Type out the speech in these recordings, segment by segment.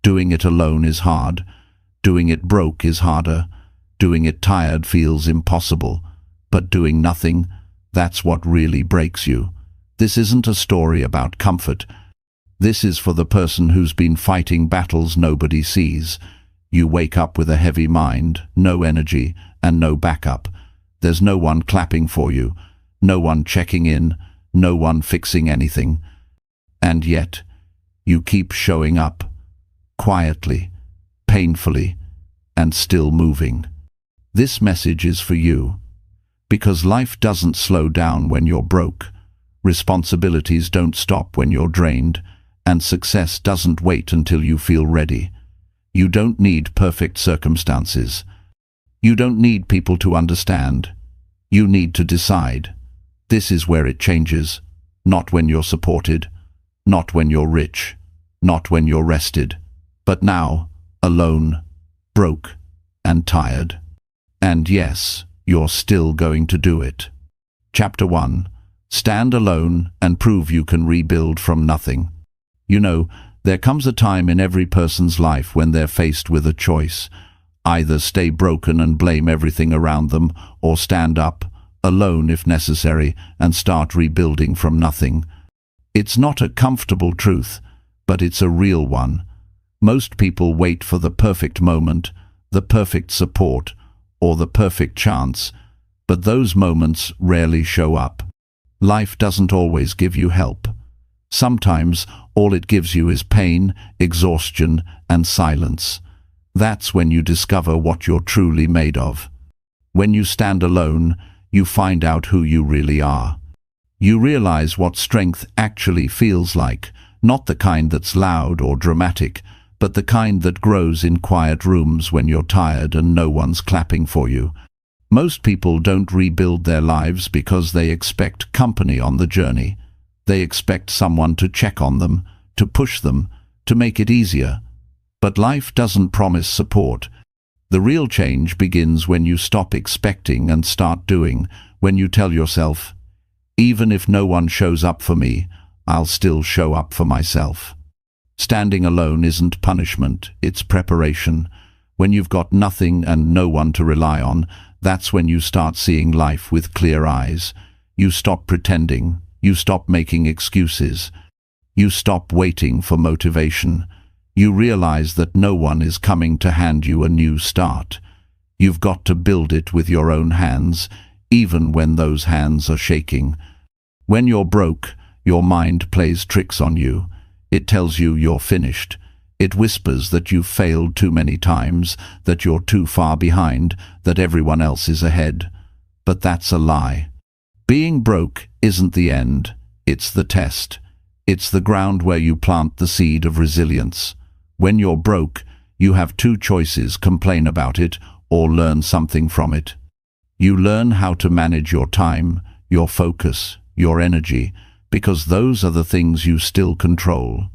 Doing it alone is hard. Doing it broke is harder. Doing it tired feels impossible. But doing nothing, that's what really breaks you. This isn't a story about comfort. This is for the person who's been fighting battles nobody sees. You wake up with a heavy mind, no energy, and no backup. There's no one clapping for you, no one checking in, no one fixing anything. And yet, you keep showing up, quietly, painfully, and still moving. This message is for you, because life doesn't slow down when you're broke, responsibilities don't stop when you're drained, and success doesn't wait until you feel ready. You don't need perfect circumstances. You don't need people to understand. You need to decide. This is where it changes, not when you're supported, not when you're rich, not when you're rested, but now, alone, broke, and tired. And yes, you're still going to do it. Chapter 1. Stand alone and prove you can rebuild from nothing. You know, there comes a time in every person's life when they're faced with a choice. Either stay broken and blame everything around them, or stand up, alone if necessary, and start rebuilding from nothing. It's not a comfortable truth, but it's a real one. Most people wait for the perfect moment, the perfect support, or the perfect chance, but those moments rarely show up. Life doesn't always give you help. Sometimes all it gives you is pain, exhaustion, and silence. That's when you discover what you're truly made of. When you stand alone, you find out who you really are. You realize what strength actually feels like, not the kind that's loud or dramatic, but the kind that grows in quiet rooms when you're tired and no one's clapping for you. Most people don't rebuild their lives because they expect company on the journey. They expect someone to check on them, to push them, to make it easier. But life doesn't promise support. The real change begins when you stop expecting and start doing, when you tell yourself, even if no one shows up for me, I'll still show up for myself. Standing alone isn't punishment, it's preparation. When you've got nothing and no one to rely on, that's when you start seeing life with clear eyes. You stop pretending, you stop making excuses, you stop waiting for motivation. You realize that no one is coming to hand you a new start. You've got to build it with your own hands, even when those hands are shaking. When you're broke, your mind plays tricks on you. It tells you you're finished. It whispers that you've failed too many times, that you're too far behind, that everyone else is ahead. But that's a lie. Being broke isn't the end, it's the test. It's the ground where you plant the seed of resilience. When you're broke, you have two choices: complain about it or learn something from it. You learn how to manage your time, your focus, your energy, because those are the things you still control.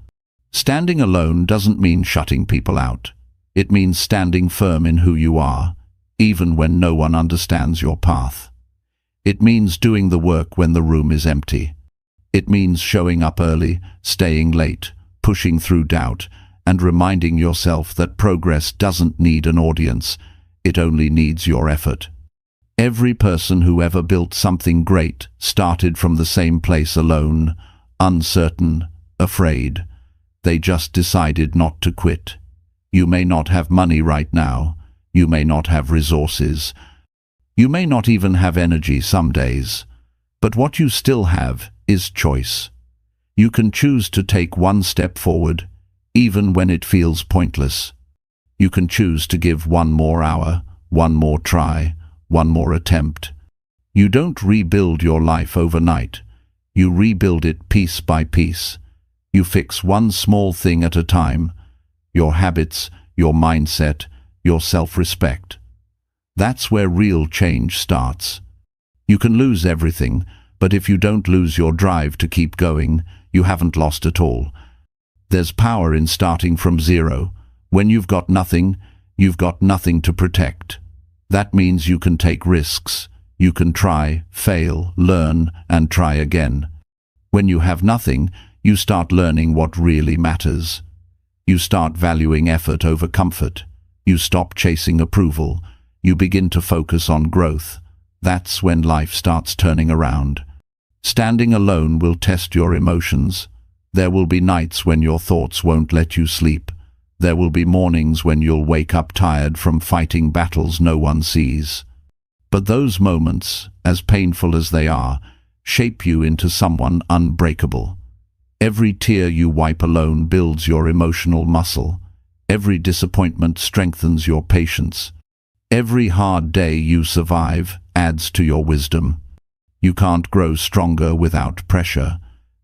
Standing alone doesn't mean shutting people out. It means standing firm in who you are, even when no one understands your path. It means doing the work when the room is empty. It means showing up early, staying late, pushing through doubt, and reminding yourself that progress doesn't need an audience, it only needs your effort. Every person who ever built something great started from the same place alone, uncertain, afraid. They just decided not to quit. You may not have money right now. You may not have resources. You may not even have energy some days. But what you still have is choice. You can choose to take one step forward, even when it feels pointless. You can choose to give one more hour, one more try, one more attempt. You don't rebuild your life overnight. You rebuild it piece by piece. You fix one small thing at a time: your habits, your mindset, your self-respect. That's where real change starts. You can lose everything, but if you don't lose your drive to keep going, you haven't lost at all. There's power in starting from zero. When you've got nothing, you've got nothing to protect. That means you can take risks. You can try, fail, learn, and try again. When you have nothing, you start learning what really matters. You start valuing effort over comfort. You stop chasing approval. You begin to focus on growth. That's when life starts turning around. Standing alone will test your emotions. There will be nights when your thoughts won't let you sleep. There will be mornings when you'll wake up tired from fighting battles no one sees. But those moments, as painful as they are, shape you into someone unbreakable. Every tear you wipe alone builds your emotional muscle. Every disappointment strengthens your patience. Every hard day you survive adds to your wisdom. You can't grow stronger without pressure.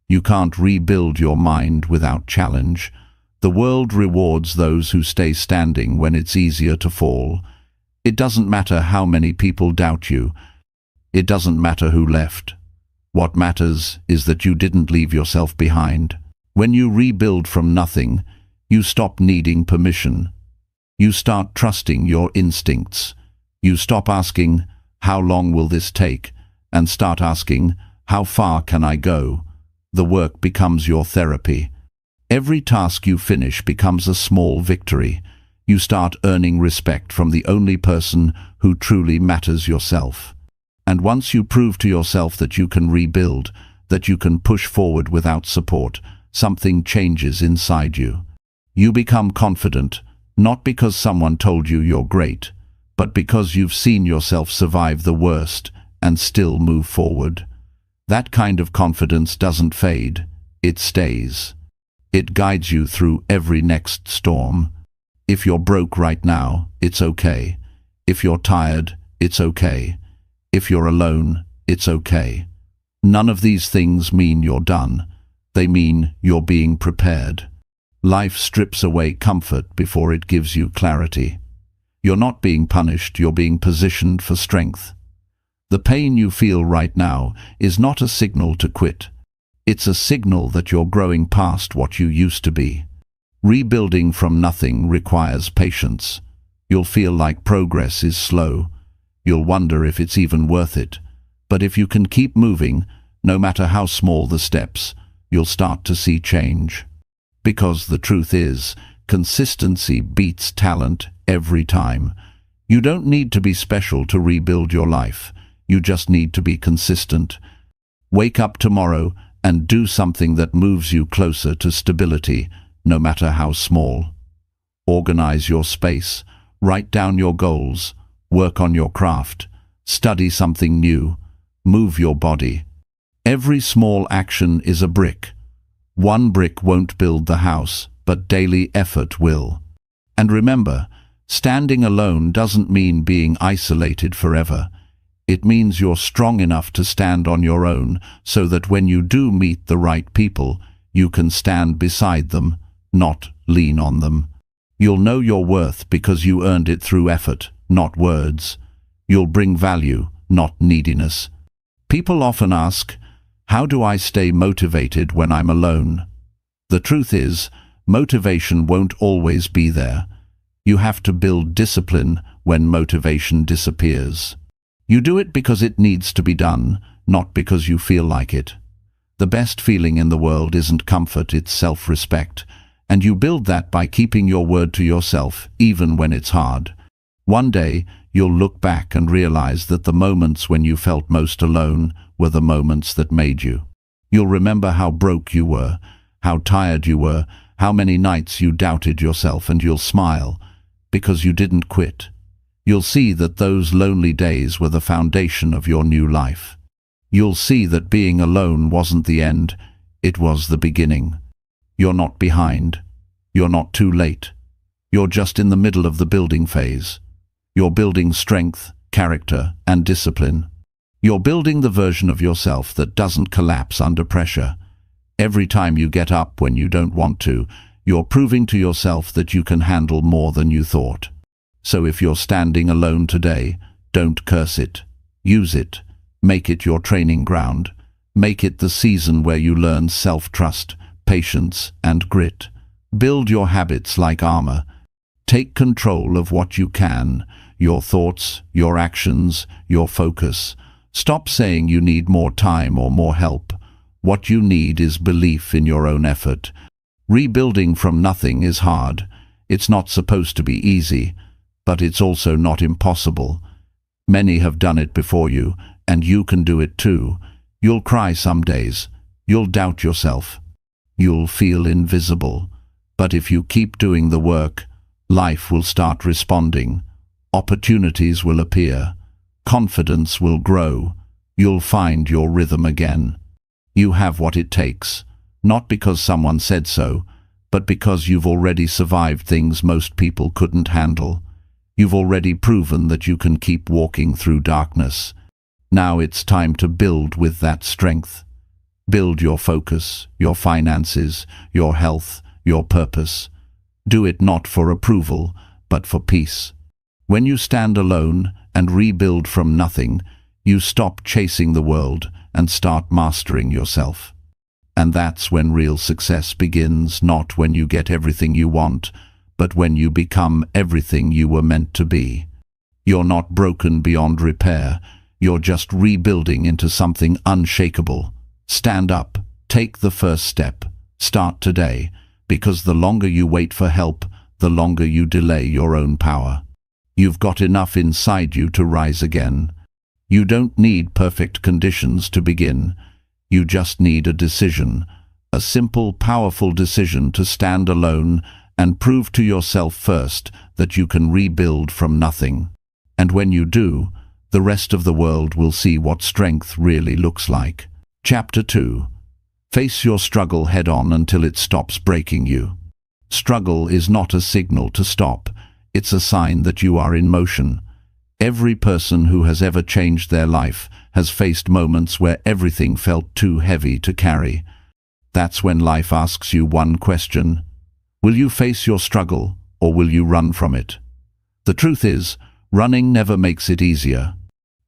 You can't rebuild your mind without challenge. The world rewards those who stay standing when it's easier to fall. It doesn't matter how many people doubt you. It doesn't matter who left. What matters is that you didn't leave yourself behind. When you rebuild from nothing, you stop needing permission. You start trusting your instincts. You stop asking, "How long will this take?" and start asking, "How far can I go?" The work becomes your therapy. Every task you finish becomes a small victory. You start earning respect from the only person who truly matters, yourself. And once you prove to yourself that you can rebuild, that you can push forward without support, something changes inside you. You become confident, not because someone told you you're great, but because you've seen yourself survive the worst and still move forward. That kind of confidence doesn't fade, it stays. It guides you through every next storm. If you're broke right now, it's okay. If you're tired, it's okay. If you're alone, it's okay. None of these things mean you're done. They mean you're being prepared. Life strips away comfort before it gives you clarity. You're not being punished, you're being positioned for strength. The pain you feel right now is not a signal to quit. It's a signal that you're growing past what you used to be. Rebuilding from nothing requires patience. You'll feel like progress is slow. You'll wonder if it's even worth it. But if you can keep moving, no matter how small the steps, you'll start to see change. Because the truth is, consistency beats talent every time. You don't need to be special to rebuild your life. You just need to be consistent. Wake up tomorrow and do something that moves you closer to stability, no matter how small. Organize your space, write down your goals, work on your craft, study something new, move your body. Every small action is a brick. One brick won't build the house, but daily effort will. And remember, standing alone doesn't mean being isolated forever. It means you're strong enough to stand on your own so that when you do meet the right people, you can stand beside them, not lean on them. You'll know your worth because you earned it through effort, not words. You'll bring value, not neediness. People often ask, "How do I stay motivated when I'm alone?" The truth is, motivation won't always be there. You have to build discipline when motivation disappears. You do it because it needs to be done, not because you feel like it. The best feeling in the world isn't comfort, it's self-respect. And you build that by keeping your word to yourself, even when it's hard. One day, you'll look back and realize that the moments when you felt most alone were the moments that made you. You'll remember how broke you were, how tired you were, how many nights you doubted yourself, and you'll smile because you didn't quit. You'll see that those lonely days were the foundation of your new life. You'll see that being alone wasn't the end, it was the beginning. You're not behind. You're not too late. You're just in the middle of the building phase. You're building strength, character, and discipline. You're building the version of yourself that doesn't collapse under pressure. Every time you get up when you don't want to, you're proving to yourself that you can handle more than you thought. So if you're standing alone today, don't curse it. Use it. Make it your training ground. Make it the season where you learn self-trust, patience, and grit. Build your habits like armor. Take control of what you can, your thoughts, your actions, your focus. Stop saying you need more time or more help. What you need is belief in your own effort. Rebuilding from nothing is hard. It's not supposed to be easy, but it's also not impossible. Many have done it before you, and you can do it too. You'll cry some days. You'll doubt yourself. You'll feel invisible. But if you keep doing the work, life will start responding. Opportunities will appear. Confidence will grow. You'll find your rhythm again. You have what it takes, not because someone said so, but because you've already survived things most people couldn't handle. You've already proven that you can keep walking through darkness. Now it's time to build with that strength. Build your focus, your finances, your health, your purpose. Do it not for approval, but for peace. When you stand alone and rebuild from nothing, you stop chasing the world and start mastering yourself. And that's when real success begins, not when you get everything you want, but when you become everything you were meant to be. You're not broken beyond repair. You're just rebuilding into something unshakable. Stand up. Take the first step. Start today, because the longer you wait for help, the longer you delay your own power. You've got enough inside you to rise again. You don't need perfect conditions to begin. You just need a decision, a simple, powerful decision to stand alone and prove to yourself first that you can rebuild from nothing. And when you do, the rest of the world will see what strength really looks like. Chapter 2. Face your struggle head-on until it stops breaking you. Struggle is not a signal to stop. It's a sign that you are in motion. Every person who has ever changed their life has faced moments where everything felt too heavy to carry. That's when life asks you one question. Will you face your struggle, or will you run from it? The truth is, running never makes it easier.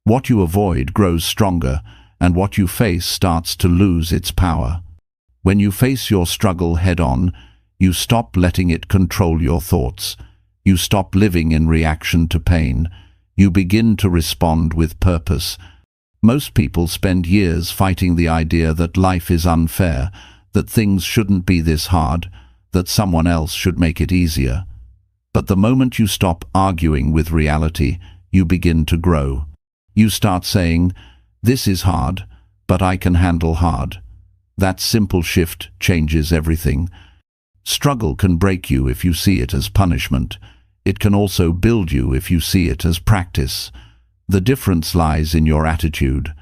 What you avoid grows stronger, and what you face starts to lose its power. When you face your struggle head-on, you stop letting it control your thoughts. You stop living in reaction to pain. You begin to respond with purpose. Most people spend years fighting the idea that life is unfair, that things shouldn't be this hard, that someone else should make it easier. But the moment you stop arguing with reality, you begin to grow. You start saying, "This is hard, but I can handle hard." That simple shift changes everything. Struggle can break you if you see it as punishment. It can also build you if you see it as practice. The difference lies in your attitude.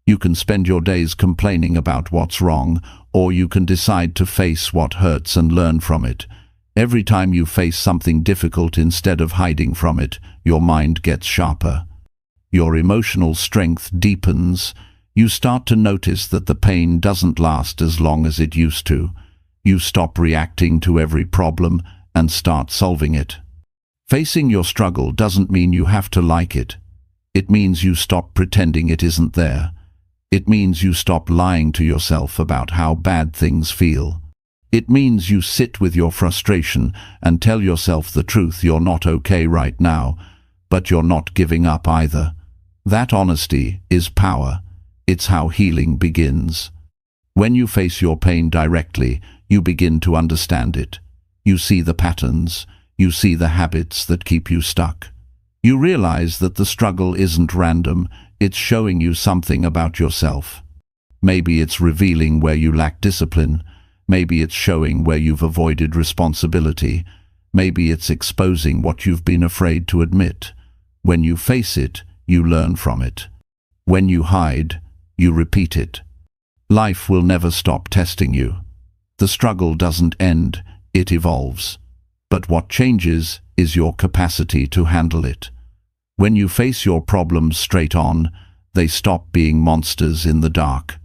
You can spend your days complaining about what's wrong, or you can decide to face what hurts and learn from it. Every time you face something difficult instead of hiding from it, your mind gets sharper. Your emotional strength deepens. You start to notice that the pain doesn't last as long as it used to. You stop reacting to every problem and start solving it. Facing your struggle doesn't mean you have to like it. It means you stop pretending it isn't there. It means you stop lying to yourself about how bad things feel. It means you sit with your frustration and tell yourself the truth: you're not okay right now, but you're not giving up either. That honesty is power. It's how healing begins. When you face your pain directly, you begin to understand it. You see the patterns. You see the habits that keep you stuck. You realize that the struggle isn't random. It's showing you something about yourself. Maybe it's revealing where you lack discipline. Maybe it's showing where you've avoided responsibility. Maybe it's exposing what you've been afraid to admit. When you face it, you learn from it. When you hide, you repeat it. Life will never stop testing you. The struggle doesn't end, it evolves. But what changes is your capacity to handle it. When you face your problems straight on, they stop being monsters in the dark.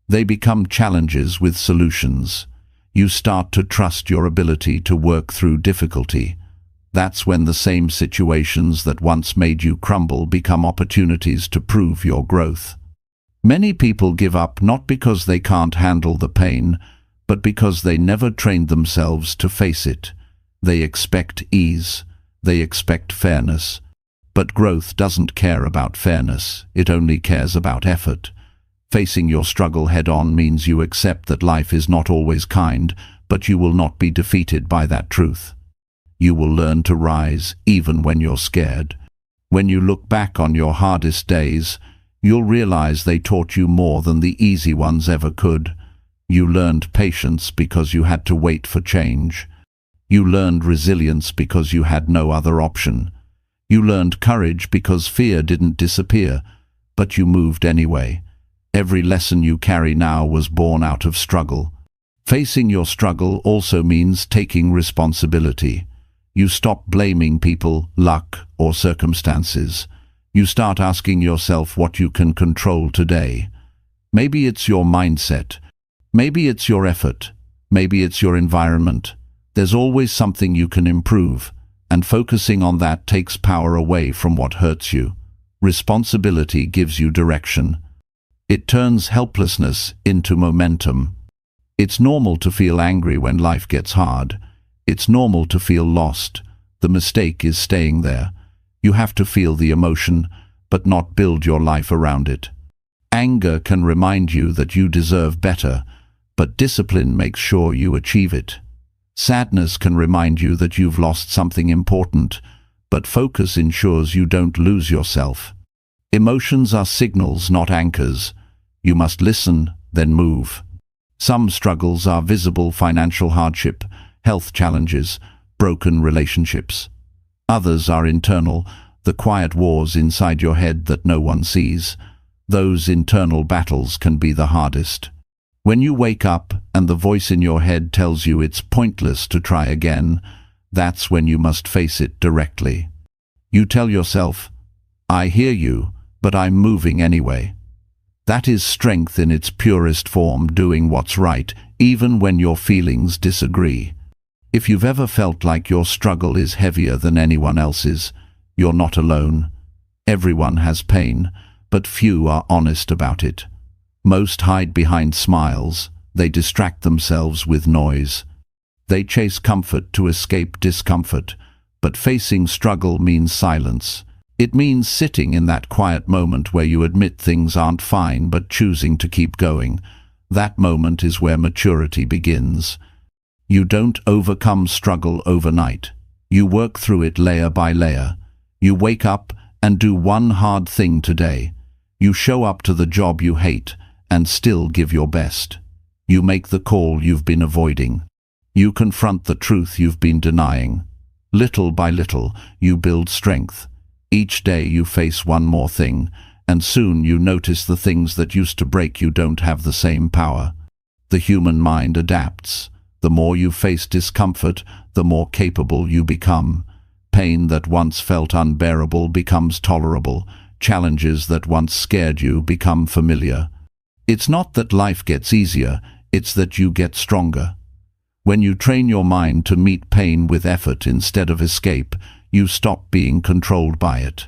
They become challenges with solutions. You start to trust your ability to work through difficulty. That's when the same situations that once made you crumble become opportunities to prove your growth. Many people give up not because they can't handle the pain, but because they never trained themselves to face it. They expect ease. They expect fairness. But growth doesn't care about fairness. It only cares about effort. Facing your struggle head-on means you accept that life is not always kind, but you will not be defeated by that truth. You will learn to rise even when you're scared. When you look back on your hardest days, you'll realize they taught you more than the easy ones ever could. You learned patience because you had to wait for change. You learned resilience because you had no other option. You learned courage because fear didn't disappear, but you moved anyway. Every lesson you carry now was born out of struggle. Facing your struggle also means taking responsibility. You stop blaming people, luck, or circumstances. You start asking yourself what you can control today. Maybe it's your mindset. Maybe it's your effort. Maybe it's your environment. There's always something you can improve, and focusing on that takes power away from what hurts you. Responsibility gives you direction. It turns helplessness into momentum. It's normal to feel angry when life gets hard. It's normal to feel lost. The mistake is staying there. You have to feel the emotion, but not build your life around it. Anger can remind you that you deserve better, but discipline makes sure you achieve it. Sadness can remind you that you've lost something important, but focus ensures you don't lose yourself. Emotions are signals, not anchors. You must listen, then move. Some struggles are visible: financial hardship, health challenges, broken relationships. Others are internal, the quiet wars inside your head that no one sees. Those internal battles can be the hardest. When you wake up and the voice in your head tells you it's pointless to try again, that's when you must face it directly. You tell yourself, "I hear you, but I'm moving anyway." That is strength in its purest form, doing what's right, even when your feelings disagree. If you've ever felt like your struggle is heavier than anyone else's, you're not alone. Everyone has pain, but few are honest about it. Most hide behind smiles. They distract themselves with noise. They chase comfort to escape discomfort, but facing struggle means silence. It means sitting in that quiet moment where you admit things aren't fine but choosing to keep going. That moment is where maturity begins. You don't overcome struggle overnight. You work through it layer by layer. You wake up and do one hard thing today. You show up to the job you hate and still give your best. You make the call you've been avoiding. You confront the truth you've been denying. Little by little, you build strength. Each day you face one more thing, and soon you notice the things that used to break you don't have the same power. The human mind adapts. The more you face discomfort, the more capable you become. Pain that once felt unbearable becomes tolerable. Challenges that once scared you become familiar. It's not that life gets easier, it's that you get stronger. When you train your mind to meet pain with effort instead of escape, you stop being controlled by it.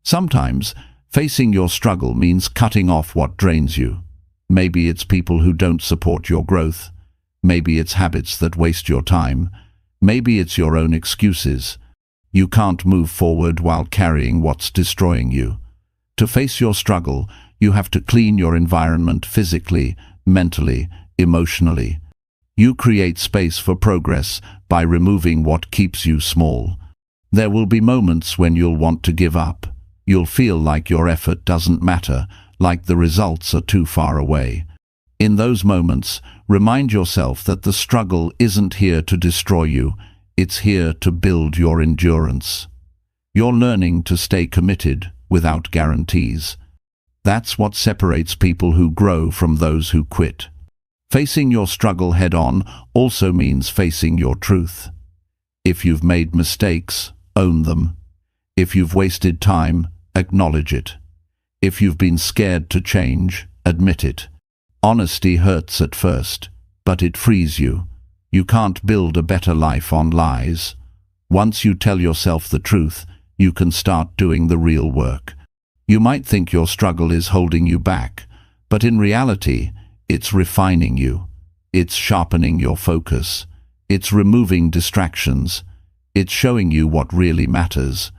Sometimes, facing your struggle means cutting off what drains you. Maybe it's people who don't support your growth. Maybe it's habits that waste your time. Maybe it's your own excuses. You can't move forward while carrying what's destroying you. To face your struggle, you have to clean your environment physically, mentally, emotionally. You create space for progress by removing what keeps you small. There will be moments when you'll want to give up. You'll feel like your effort doesn't matter, like the results are too far away. In those moments, remind yourself that the struggle isn't here to destroy you, it's here to build your endurance. You're learning to stay committed without guarantees. That's what separates people who grow from those who quit. Facing your struggle head-on also means facing your truth. If you've made mistakes, own them. If you've wasted time, acknowledge it. If you've been scared to change, admit it. Honesty hurts at first, but it frees you. You can't build a better life on lies. Once you tell yourself the truth, you can start doing the real work. You might think your struggle is holding you back, but in reality, it's refining you. It's sharpening your focus. It's removing distractions. It's showing you what really matters.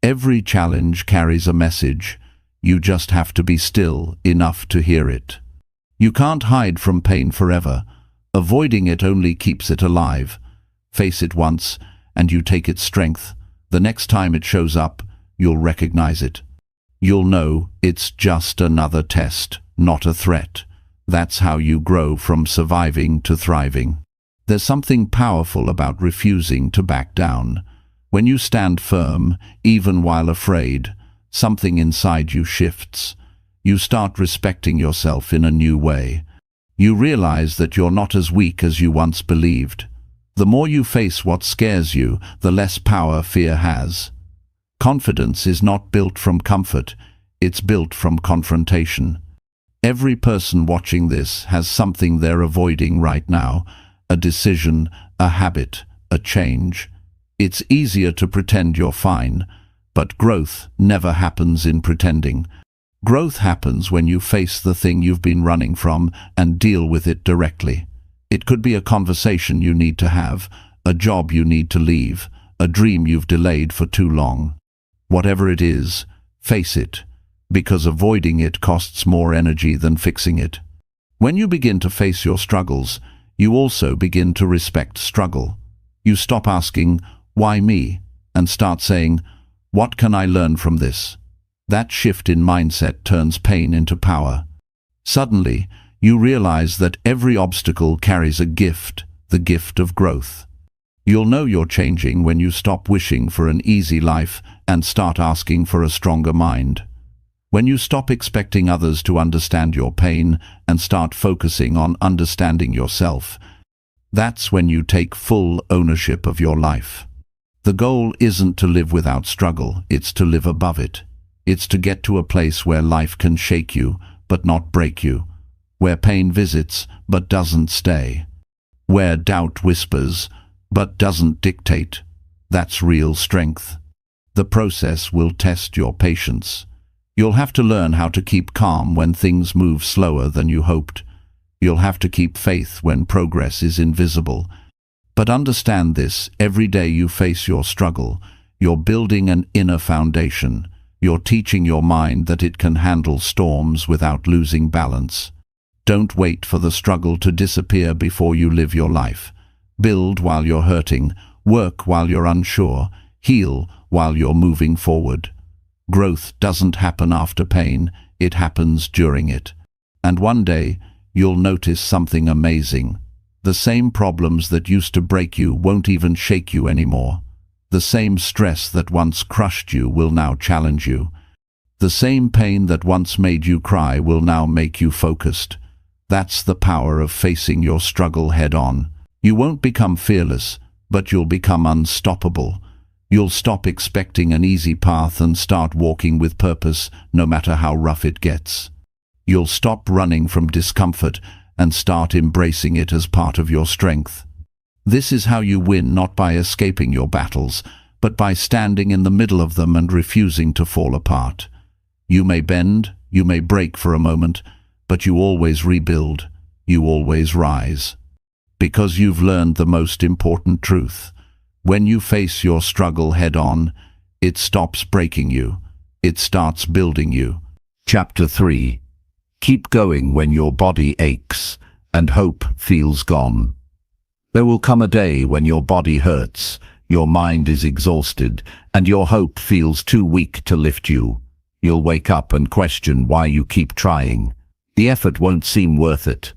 Every challenge carries a message. You just have to be still enough to hear it. You can't hide from pain forever, Avoiding it only keeps it alive. Face it once, and you take its strength. The next time it shows up, you'll recognize it. You'll know it's just another test, not a threat. That's how you grow from surviving to thriving. There's something powerful about refusing to back down. When you stand firm, even while afraid, something inside you shifts. You start respecting yourself in a new way. You realize that you're not as weak as you once believed. The more you face what scares you, the less power fear has. Confidence is not built from comfort, it's built from confrontation. Every person watching this has something they're avoiding right now, a decision, a habit, a change. It's easier to pretend you're fine, but growth never happens in pretending. Growth happens when you face the thing you've been running from and deal with it directly. It could be a conversation you need to have, a job you need to leave, a dream you've delayed for too long. Whatever it is, face it, because avoiding it costs more energy than fixing it. When you begin to face your struggles, you also begin to respect struggle. You stop asking, "Why me?" and start saying, "What can I learn from this?" That shift in mindset turns pain into power. Suddenly, you realize that every obstacle carries a gift, the gift of growth. You'll know you're changing when you stop wishing for an easy life and start asking for a stronger mind. When you stop expecting others to understand your pain and start focusing on understanding yourself, that's when you take full ownership of your life. The goal isn't to live without struggle, it's to live above it. It's to get to a place where life can shake you, but not break you. Where pain visits, but doesn't stay. Where doubt whispers, but doesn't dictate. That's real strength. The process will test your patience. You'll have to learn how to keep calm when things move slower than you hoped. You'll have to keep faith when progress is invisible. But understand this, every day you face your struggle, you're building an inner foundation. You're teaching your mind that it can handle storms without losing balance. Don't wait for the struggle to disappear before you live your life. Build while you're hurting, work while you're unsure, heal while you're moving forward. Growth doesn't happen after pain, it happens during it. And one day, you'll notice something amazing. The same problems that used to break you won't even shake you anymore. The same stress that once crushed you will now challenge you. The same pain that once made you cry will now make you focused. That's the power of facing your struggle head-on. You won't become fearless, but you'll become unstoppable. You'll stop expecting an easy path and start walking with purpose, no matter how rough it gets. You'll stop running from discomfort and start embracing it as part of your strength. This is how you win, not by escaping your battles, but by standing in the middle of them and refusing to fall apart. You may bend, you may break for a moment, but you always rebuild, you always rise. Because you've learned the most important truth. When you face your struggle head-on, it stops breaking you, it starts building you. Chapter 3. Keep going when your body aches and hope feels gone. There will come a day when your body hurts, your mind is exhausted, and your hope feels too weak to lift you. You'll wake up and question why you keep trying. The effort won't seem worth it.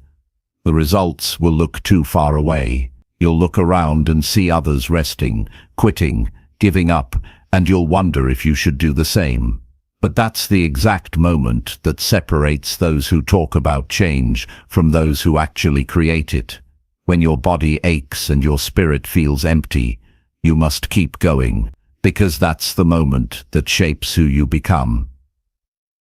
The results will look too far away. You'll look around and see others resting, quitting, giving up, and you'll wonder if you should do the same. But that's the exact moment that separates those who talk about change from those who actually create it. When your body aches and your spirit feels empty, you must keep going, because that's the moment that shapes who you become.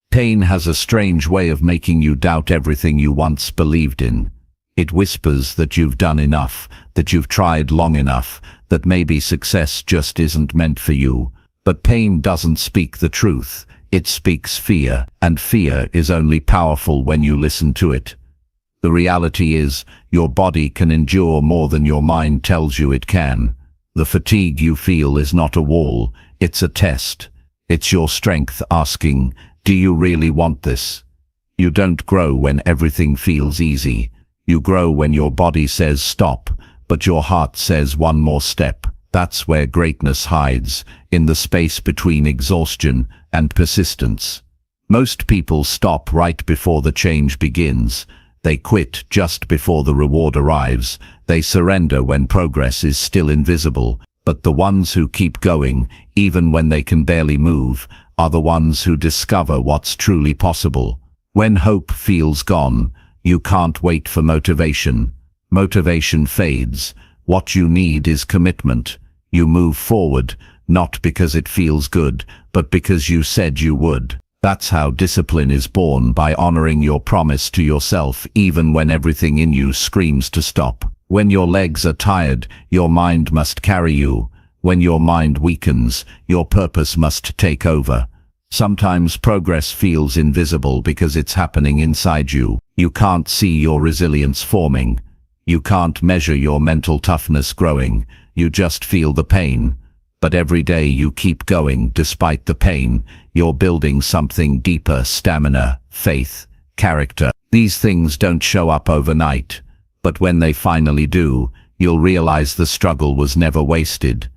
Pain has a strange way of making you doubt everything you once believed in. It whispers that you've done enough, that you've tried long enough, that maybe success just isn't meant for you. But pain doesn't speak the truth, it speaks fear, and fear is only powerful when you listen to it. The reality is, your body can endure more than your mind tells you it can. The fatigue you feel is not a wall, it's a test. It's your strength asking, do you really want this? You don't grow when everything feels easy. You grow when your body says stop, but your heart says one more step. That's where greatness hides, in the space between exhaustion and persistence. Most people stop right before the change begins. They quit just before the reward arrives. They surrender when progress is still invisible. But the ones who keep going, even when they can barely move, are the ones who discover what's truly possible. When hope feels gone, you can't wait for motivation. Motivation fades. What you need is commitment. You move forward, not because it feels good, but because you said you would. That's how discipline is born, by honoring your promise to yourself even when everything in you screams to stop. When your legs are tired, your mind must carry you. When your mind weakens, your purpose must take over. Sometimes progress feels invisible because it's happening inside you. You can't see your resilience forming. You can't measure your mental toughness growing. You just feel the pain. But every day you keep going despite the pain. You're building something deeper: stamina, faith, character. These things don't show up overnight, but when they finally do, you'll realize the struggle was never wasted.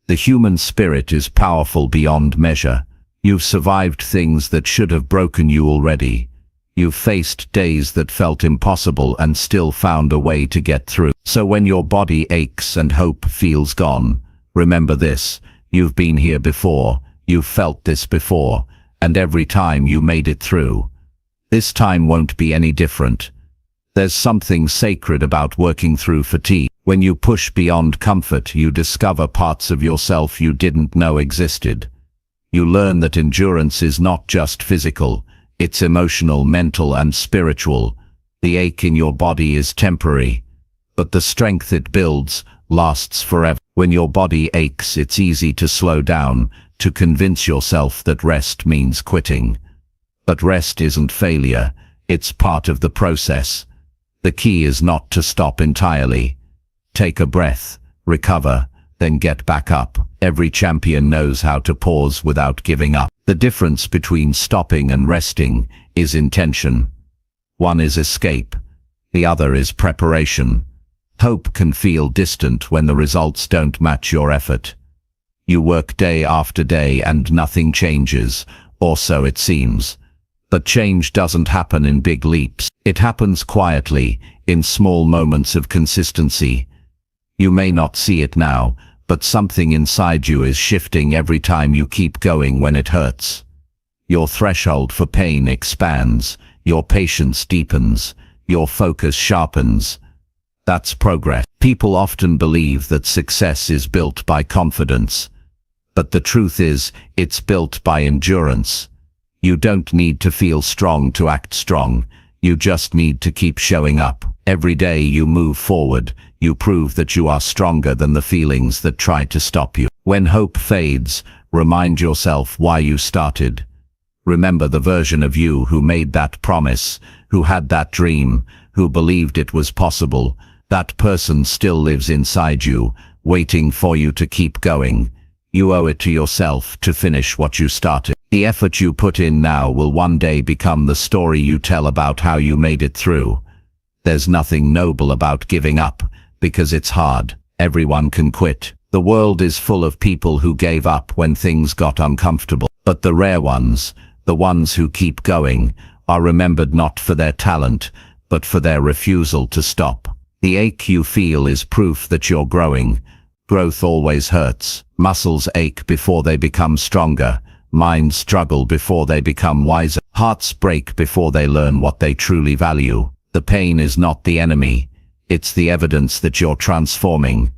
The human spirit is powerful beyond measure. You've survived things that should have broken you already. You've faced days that felt impossible and still found a way to get through. So when your body aches and hope feels gone, remember this: you've been here before, you've felt this before, and every time you made it through. This time won't be any different. There's something sacred about working through fatigue. When you push beyond comfort, you discover parts of yourself you didn't know existed. You learn that endurance is not just physical, it's emotional, mental, and spiritual. The ache in your body is temporary, but the strength it builds lasts forever. When your body aches, it's easy to slow down, to convince yourself that rest means quitting. But rest isn't failure, it's part of the process. The key is not to stop entirely. Take a breath, recover, then get back up. Every champion knows how to pause without giving up. The difference between stopping and resting is intention. One is escape, the other is preparation. Hope can feel distant when the results don't match your effort. You work day after day and nothing changes, or so it seems. But change doesn't happen in big leaps. It happens quietly, in small moments of consistency. You may not see it now, but something inside you is shifting every time you keep going when it hurts. Your threshold for pain expands, your patience deepens, your focus sharpens. That's progress. People often believe that success is built by confidence, but the truth is, it's built by endurance. You don't need to feel strong to act strong. You just need to keep showing up. Every day you move forward, you prove that you are stronger than the feelings that try to stop you. When hope fades, remind yourself why you started. Remember the version of you who made that promise, who had that dream, who believed it was possible. That person still lives inside you, waiting for you to keep going. You owe it to yourself to finish what you started. The effort you put in now will one day become the story you tell about how you made it through. There's nothing noble about giving up, because it's hard. Everyone can quit. The world is full of people who gave up when things got uncomfortable. But the rare ones, the ones who keep going, are remembered not for their talent, but for their refusal to stop. The ache you feel is proof that you're growing. Growth always hurts. Muscles ache before they become stronger. Minds struggle before they become wiser. Hearts break before they learn what they truly value. The pain is not the enemy. It's the evidence that you're transforming.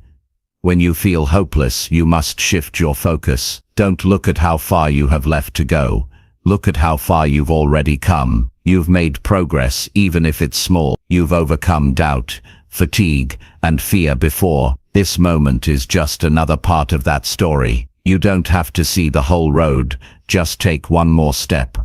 When you feel hopeless, you must shift your focus. Don't look at how far you have left to go. Look at how far you've already come. You've made progress, even if it's small. You've overcome doubt, fatigue, and fear before. This moment is just another part of that story. You don't have to see the whole road, just take one more step.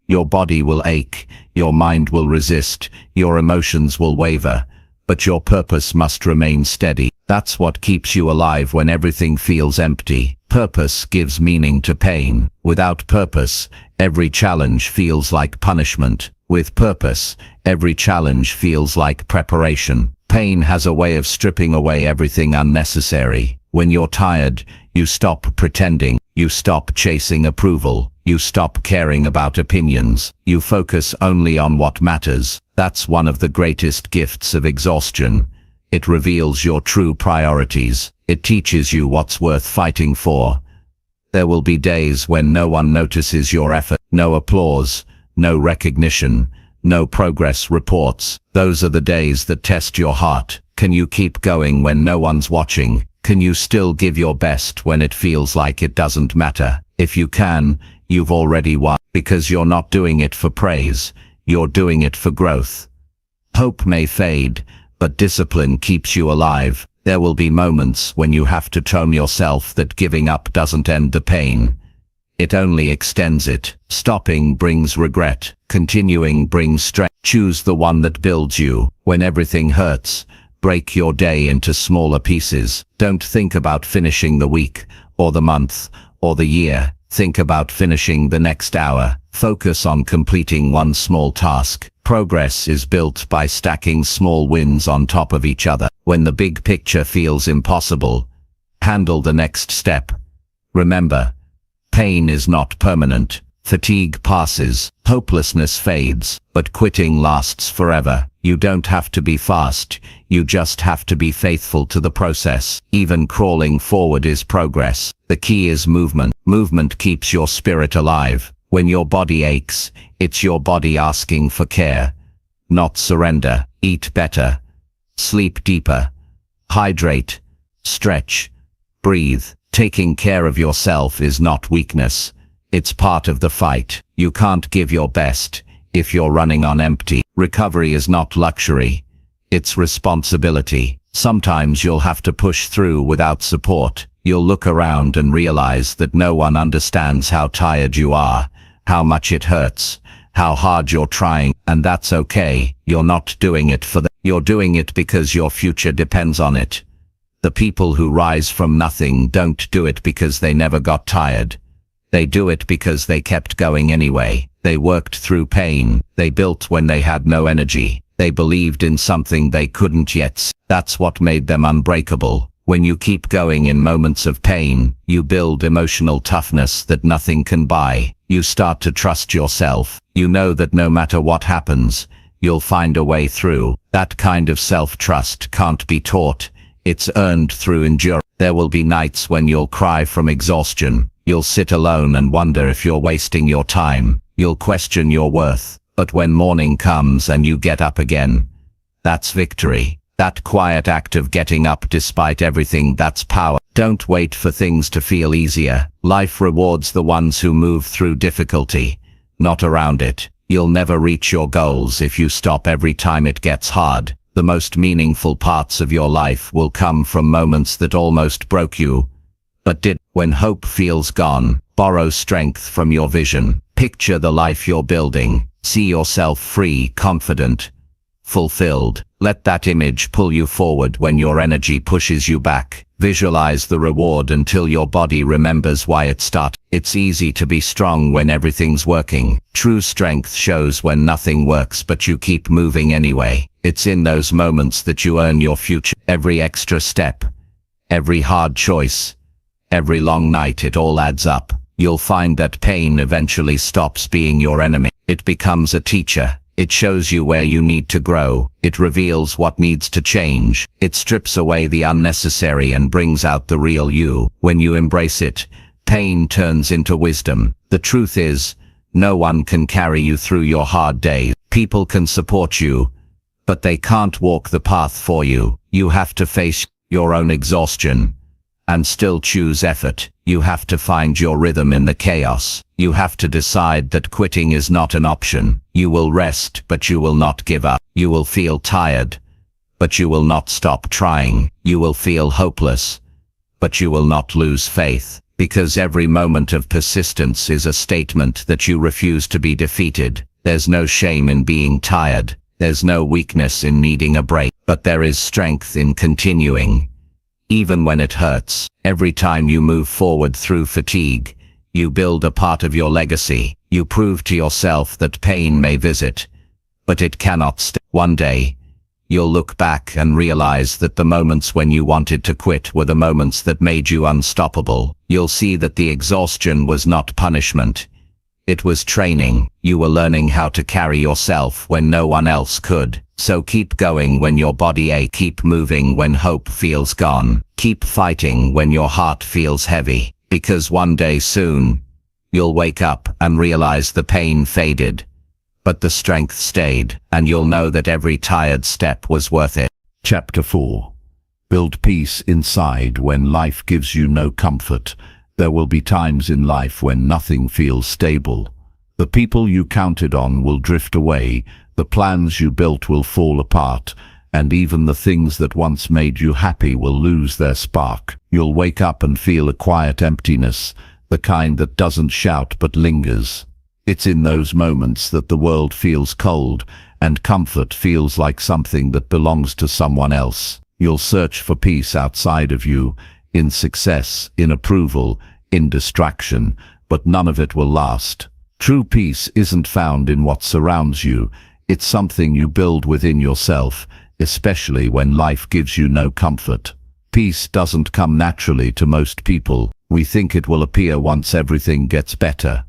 Your body will ache, your mind will resist, your emotions will waver, but your purpose must remain steady. That's what keeps you alive when everything feels empty. Purpose gives meaning to pain. Without purpose, every challenge feels like punishment. With purpose, every challenge feels like preparation. Pain has a way of stripping away everything unnecessary. When you're tired, you stop pretending, you stop chasing approval, you stop caring about opinions, you focus only on what matters. That's one of the greatest gifts of exhaustion. It reveals your true priorities. It teaches you what's worth fighting for. There will be days when no one notices your effort, no applause, no recognition, no progress reports. Those are the days that test your heart. Can you keep going when no one's watching? Can you still give your best when it feels like it doesn't matter? If you can, you've already won, because you're not doing it for praise, you're doing it for growth. Hope may fade, but discipline keeps you alive. There will be moments when you have to tell yourself that giving up doesn't end the pain. It only extends it. Stopping brings regret. Continuing brings strength. Choose the one that builds you. When everything hurts, break your day into smaller pieces. Don't think about finishing the week, or the month, or the year. Think about finishing the next hour. Focus on completing one small task. Progress is built by stacking small wins on top of each other. When the big picture feels impossible, handle the next step. Remember, pain is not permanent. Fatigue passes, hopelessness fades, but quitting lasts forever. You don't have to be fast, you just have to be faithful to the process. Even crawling forward is progress. The key is movement. Movement keeps your spirit alive. When your body aches, it's your body asking for care, not surrender. Eat better, sleep deeper, hydrate, stretch, breathe. Taking care of yourself is not weakness. It's part of the fight. You can't give your best if you're running on empty. Recovery is not luxury. It's responsibility. Sometimes you'll have to push through without support. You'll look around and realize that no one understands how tired you are, how much it hurts, how hard you're trying, and that's okay. You're not doing it for them. You're doing it because your future depends on it. The people who rise from nothing don't do it because they never got tired. They do it because they kept going anyway. They worked through pain. They built when they had no energy. They believed in something they couldn't yet see. That's what made them unbreakable. When you keep going in moments of pain, you build emotional toughness that nothing can buy. You start to trust yourself. You know that no matter what happens, you'll find a way through. That kind of self-trust can't be taught. It's earned through endurance. There will be nights when you'll cry from exhaustion. You'll sit alone and wonder if you're wasting your time. You'll question your worth. But when morning comes and you get up again, that's victory. That quiet act of getting up despite everything, that's power. Don't wait for things to feel easier. Life rewards the ones who move through difficulty, not around it. You'll never reach your goals if you stop every time it gets hard. The most meaningful parts of your life will come from moments that almost broke you, but did. When hope feels gone, borrow strength from your vision. Picture the life you're building. See yourself free, confident, fulfilled. Let that image pull you forward when your energy pushes you back. Visualize the reward until your body remembers why it started. It's easy to be strong when everything's working. True strength shows when nothing works but you keep moving anyway. It's in those moments that you earn your future. Every extra step, every hard choice, every long night, it all adds up. You'll find that pain eventually stops being your enemy. It becomes a teacher. It shows you where you need to grow. It reveals what needs to change. It strips away the unnecessary and brings out the real you. When you embrace it, pain turns into wisdom. The truth is, no one can carry you through your hard days. People can support you, but they can't walk the path for you. You have to face your own exhaustion and still choose effort. You have to find your rhythm in the chaos. You have to decide that quitting is not an option. You will rest, but you will not give up. You will feel tired, but you will not stop trying. You will feel hopeless, but you will not lose faith, because every moment of persistence is a statement that you refuse to be defeated. There's no shame in being tired. There's no weakness in needing a break, but there is strength in continuing. Even when it hurts, every time you move forward through fatigue, you build a part of your legacy. You prove to yourself that pain may visit, but it cannot stay. One day, you'll look back and realize that the moments when you wanted to quit were the moments that made you unstoppable. You'll see that the exhaustion was not punishment. It was training. You were learning how to carry yourself when no one else could. So keep going when your body aches. Keep moving when hope feels gone. Keep fighting when your heart feels heavy. Because one day soon, you'll wake up and realize the pain faded, but the strength stayed, and you'll know that every tired step was worth it. Chapter 4. Build peace inside when life gives you no comfort. There will be times in life when nothing feels stable. The people you counted on will drift away, the plans you built will fall apart, and even the things that once made you happy will lose their spark. You'll wake up and feel a quiet emptiness, the kind that doesn't shout but lingers. It's in those moments that the world feels cold, and comfort feels like something that belongs to someone else. You'll search for peace outside of you, in success, in approval, in distraction, but none of it will last. True peace isn't found in what surrounds you, it's something you build within yourself, especially when life gives you no comfort. Peace doesn't come naturally to most people. We think it will appear once everything gets better.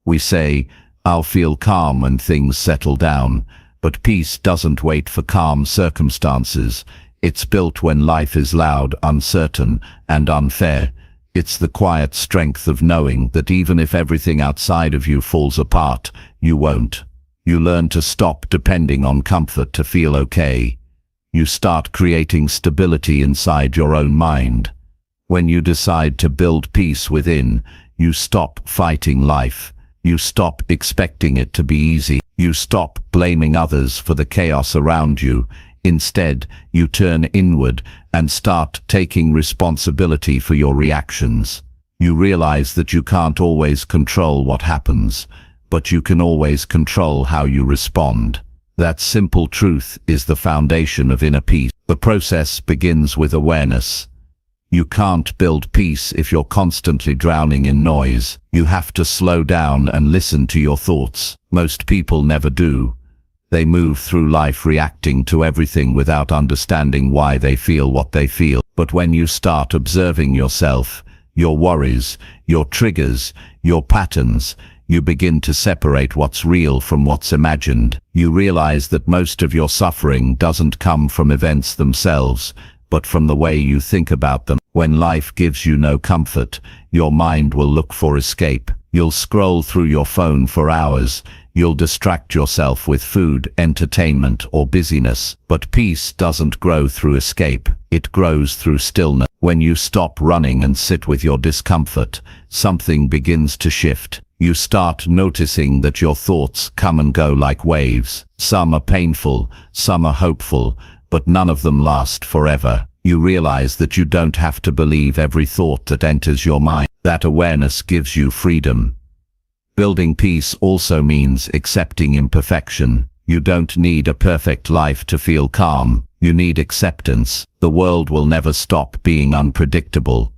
We say, "I'll feel calm when things settle down," but peace doesn't wait for calm circumstances. It's built when life is loud, uncertain, and unfair. It's the quiet strength of knowing that even if everything outside of you falls apart, you won't. You learn to stop depending on comfort to feel okay. You start creating stability inside your own mind. When you decide to build peace within, you stop fighting life. You stop expecting it to be easy. You stop blaming others for the chaos around you. Instead, you turn inward and start taking responsibility for your reactions. You realize that you can't always control what happens, but you can always control how you respond. That simple truth is the foundation of inner peace. The process begins with awareness. You can't build peace if you're constantly drowning in noise. You have to slow down and listen to your thoughts. Most people never do. They move through life reacting to everything without understanding why they feel what they feel. But when you start observing yourself, your worries, your triggers, your patterns, you begin to separate what's real from what's imagined. You realize that most of your suffering doesn't come from events themselves, but from the way you think about them. When life gives you no comfort, your mind will look for escape. You'll scroll through your phone for hours. You'll distract yourself with food, entertainment, or busyness. But peace doesn't grow through escape. It grows through stillness. When you stop running and sit with your discomfort, something begins to shift. You start noticing that your thoughts come and go like waves. Some are painful, some are hopeful, but none of them last forever. You realize that you don't have to believe every thought that enters your mind. That awareness gives you freedom. Building peace also means accepting imperfection. You don't need a perfect life to feel calm. You need acceptance. The world will never stop being unpredictable.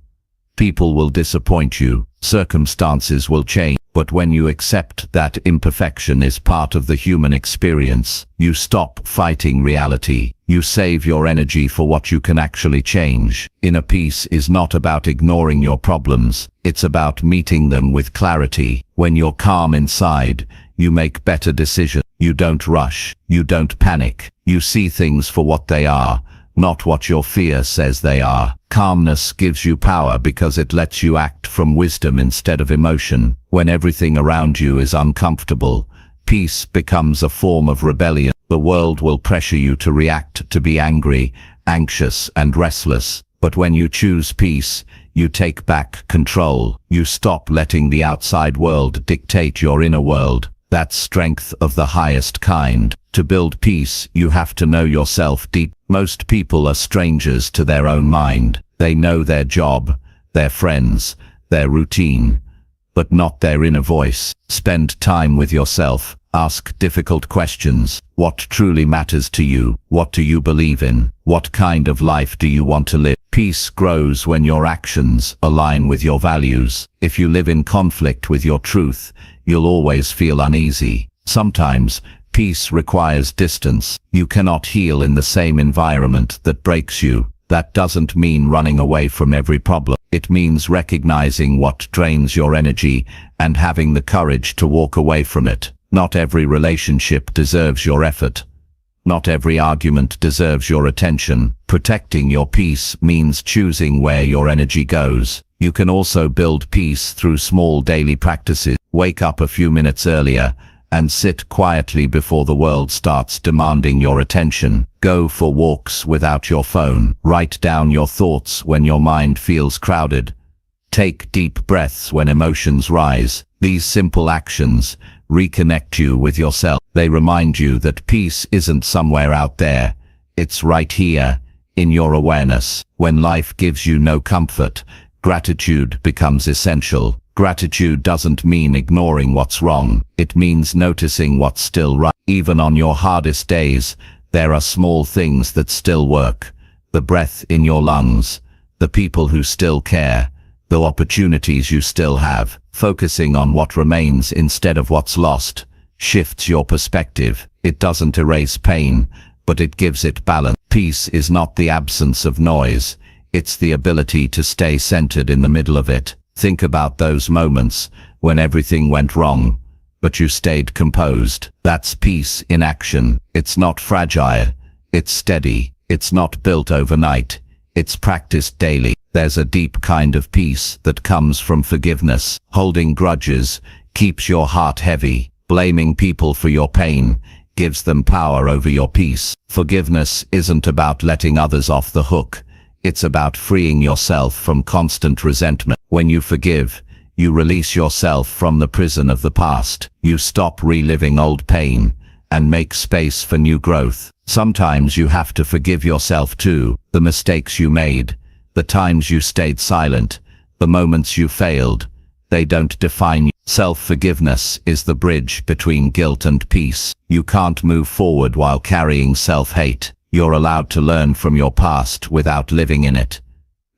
People will disappoint you. Circumstances will change. But when you accept that imperfection is part of the human experience, you stop fighting reality. You save your energy for what you can actually change. Inner peace is not about ignoring your problems. It's about meeting them with clarity. When you're calm inside, you make better decisions. You don't rush. You don't panic. You see things for what they are, not what your fear says they are. Calmness gives you power because it lets you act from wisdom instead of emotion. When everything around you is uncomfortable, peace becomes a form of rebellion. The world will pressure you to react, to be angry, anxious, and restless. But when you choose peace, you take back control. You stop letting the outside world dictate your inner world. That's strength of the highest kind. To build peace, you have to know yourself deep. Most people are strangers to their own mind. They know their job, their friends, their routine, but not their inner voice. Spend time with yourself. Ask difficult questions. What truly matters to you? What do you believe in? What kind of life do you want to live? Peace grows when your actions align with your values. If you live in conflict with your truth, you'll always feel uneasy. Sometimes, Peace requires distance. You cannot heal in the same environment that breaks you. That doesn't mean running away from every problem. It means recognizing what drains your energy and having the courage to walk away from it. Not every relationship deserves your effort. Not every argument deserves your attention. Protecting your peace means choosing where your energy goes. You can also build peace through small daily practices. Wake up a few minutes earlier and sit quietly before the world starts demanding your attention. Go for walks without your phone. Write down your thoughts when your mind feels crowded. Take deep breaths when emotions rise. These simple actions reconnect you with yourself. They remind you that peace isn't somewhere out there. It's right here, in your awareness. When life gives you no comfort, gratitude becomes essential. Gratitude doesn't mean ignoring what's wrong. It means noticing what's still right. Even on your hardest days, there are small things that still work. The breath in your lungs, the people who still care, the opportunities you still have. Focusing on what remains instead of what's lost shifts your perspective. It doesn't erase pain, but it gives it balance. Peace is not the absence of noise. It's the ability to stay centered in the middle of it. Think about those moments when everything went wrong, but you stayed composed. That's peace in action. It's not fragile. It's steady. It's not built overnight. It's practiced daily. There's a deep kind of peace that comes from forgiveness. Holding grudges keeps your heart heavy. Blaming people for your pain gives them power over your peace. Forgiveness isn't about letting others off the hook. It's about freeing yourself from constant resentment. When you forgive, you release yourself from the prison of the past. You stop reliving old pain and make space for new growth. Sometimes you have to forgive yourself too. The mistakes you made, the times you stayed silent, the moments you failed, they don't define you. Self-forgiveness is the bridge between guilt and peace. You can't move forward while carrying self-hate. You're allowed to learn from your past without living in it.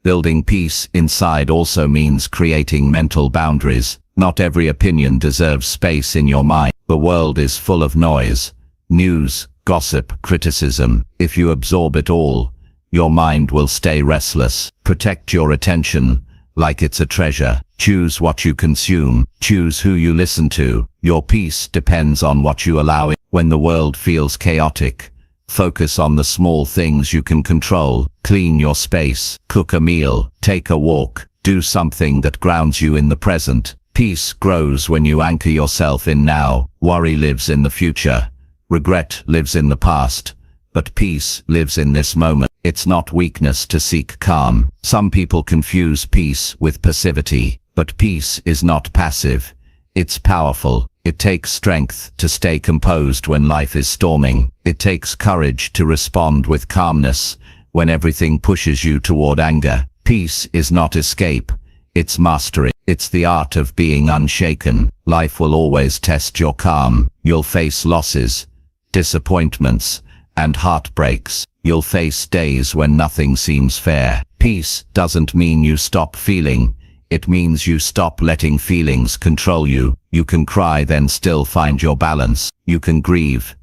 Building peace inside also means creating mental boundaries. Not every opinion deserves space in your mind. The world is full of noise, news, gossip, criticism. If you absorb it all, your mind will stay restless. Protect your attention like it's a treasure. Choose what you consume. Choose who you listen to. Your peace depends on what you allow in. When the world feels chaotic, focus on the small things you can control. Clean your space, cook a meal, take a walk, do something that grounds you in the present. Peace grows when you anchor yourself in now. Worry lives in the future. Regret lives in the past. But peace lives in this moment. It's not weakness to seek calm. Some people confuse peace with passivity, but peace is not passive. It's powerful. It takes strength to stay composed when life is storming. It takes courage to respond with calmness when everything pushes you toward anger. Peace is not escape. It's mastery. It's the art of being unshaken. Life will always test your calm. You'll face losses, disappointments, and heartbreaks. You'll face days when nothing seems fair. Peace doesn't mean you stop feeling. It means you stop letting feelings control you. You can cry, then still find your balance. You can grieve,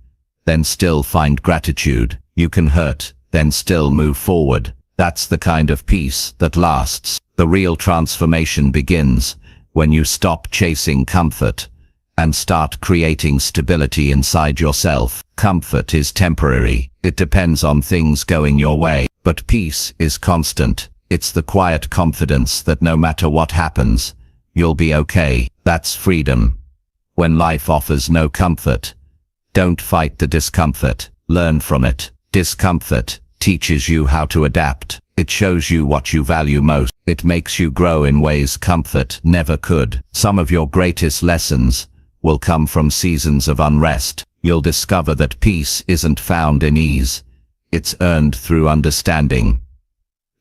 then still find gratitude. You can hurt, then still move forward. That's the kind of peace that lasts. The real transformation begins when you stop chasing comfort and start creating stability inside yourself. Comfort is temporary. It depends on things going your way. But peace is constant. It's the quiet confidence that no matter what happens, you'll be okay. That's freedom. When life offers no comfort, don't fight the discomfort. Learn from it. Discomfort teaches you how to adapt. It shows you what you value most. It makes you grow in ways comfort never could. Some of your greatest lessons will come from seasons of unrest. You'll discover that peace isn't found in ease. It's earned through understanding.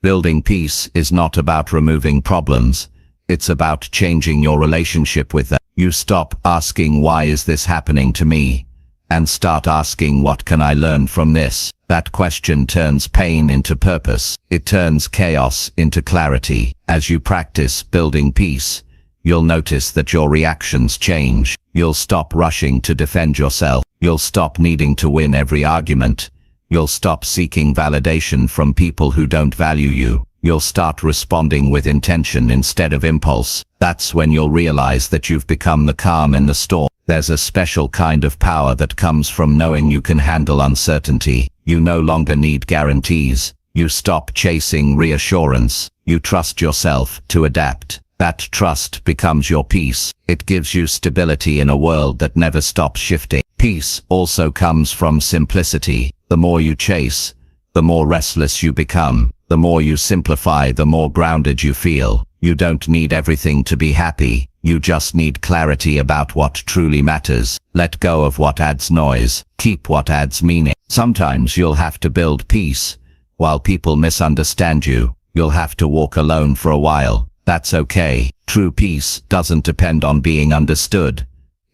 Building peace is not about removing problems. It's about changing your relationship with them. You stop asking, why is this happening to me? And start asking, what can I learn from this? That question turns pain into purpose. It turns chaos into clarity. As you practice building peace, you'll notice that your reactions change. You'll stop rushing to defend yourself. You'll stop needing to win every argument. You'll stop seeking validation from people who don't value you. You'll start responding with intention instead of impulse. That's when you'll realize that you've become the calm in the storm. There's a special kind of power that comes from knowing you can handle uncertainty. You no longer need guarantees. You stop chasing reassurance. You trust yourself to adapt. That trust becomes your peace. It gives you stability in a world that never stops shifting. Peace also comes from simplicity. The more you chase, the more restless you become. The more you simplify, the more grounded you feel. You don't need everything to be happy. You just need clarity about what truly matters. Let go of what adds noise. Keep what adds meaning. Sometimes you'll have to build peace while people misunderstand you. You'll have to walk alone for a while. That's okay. True peace doesn't depend on being understood.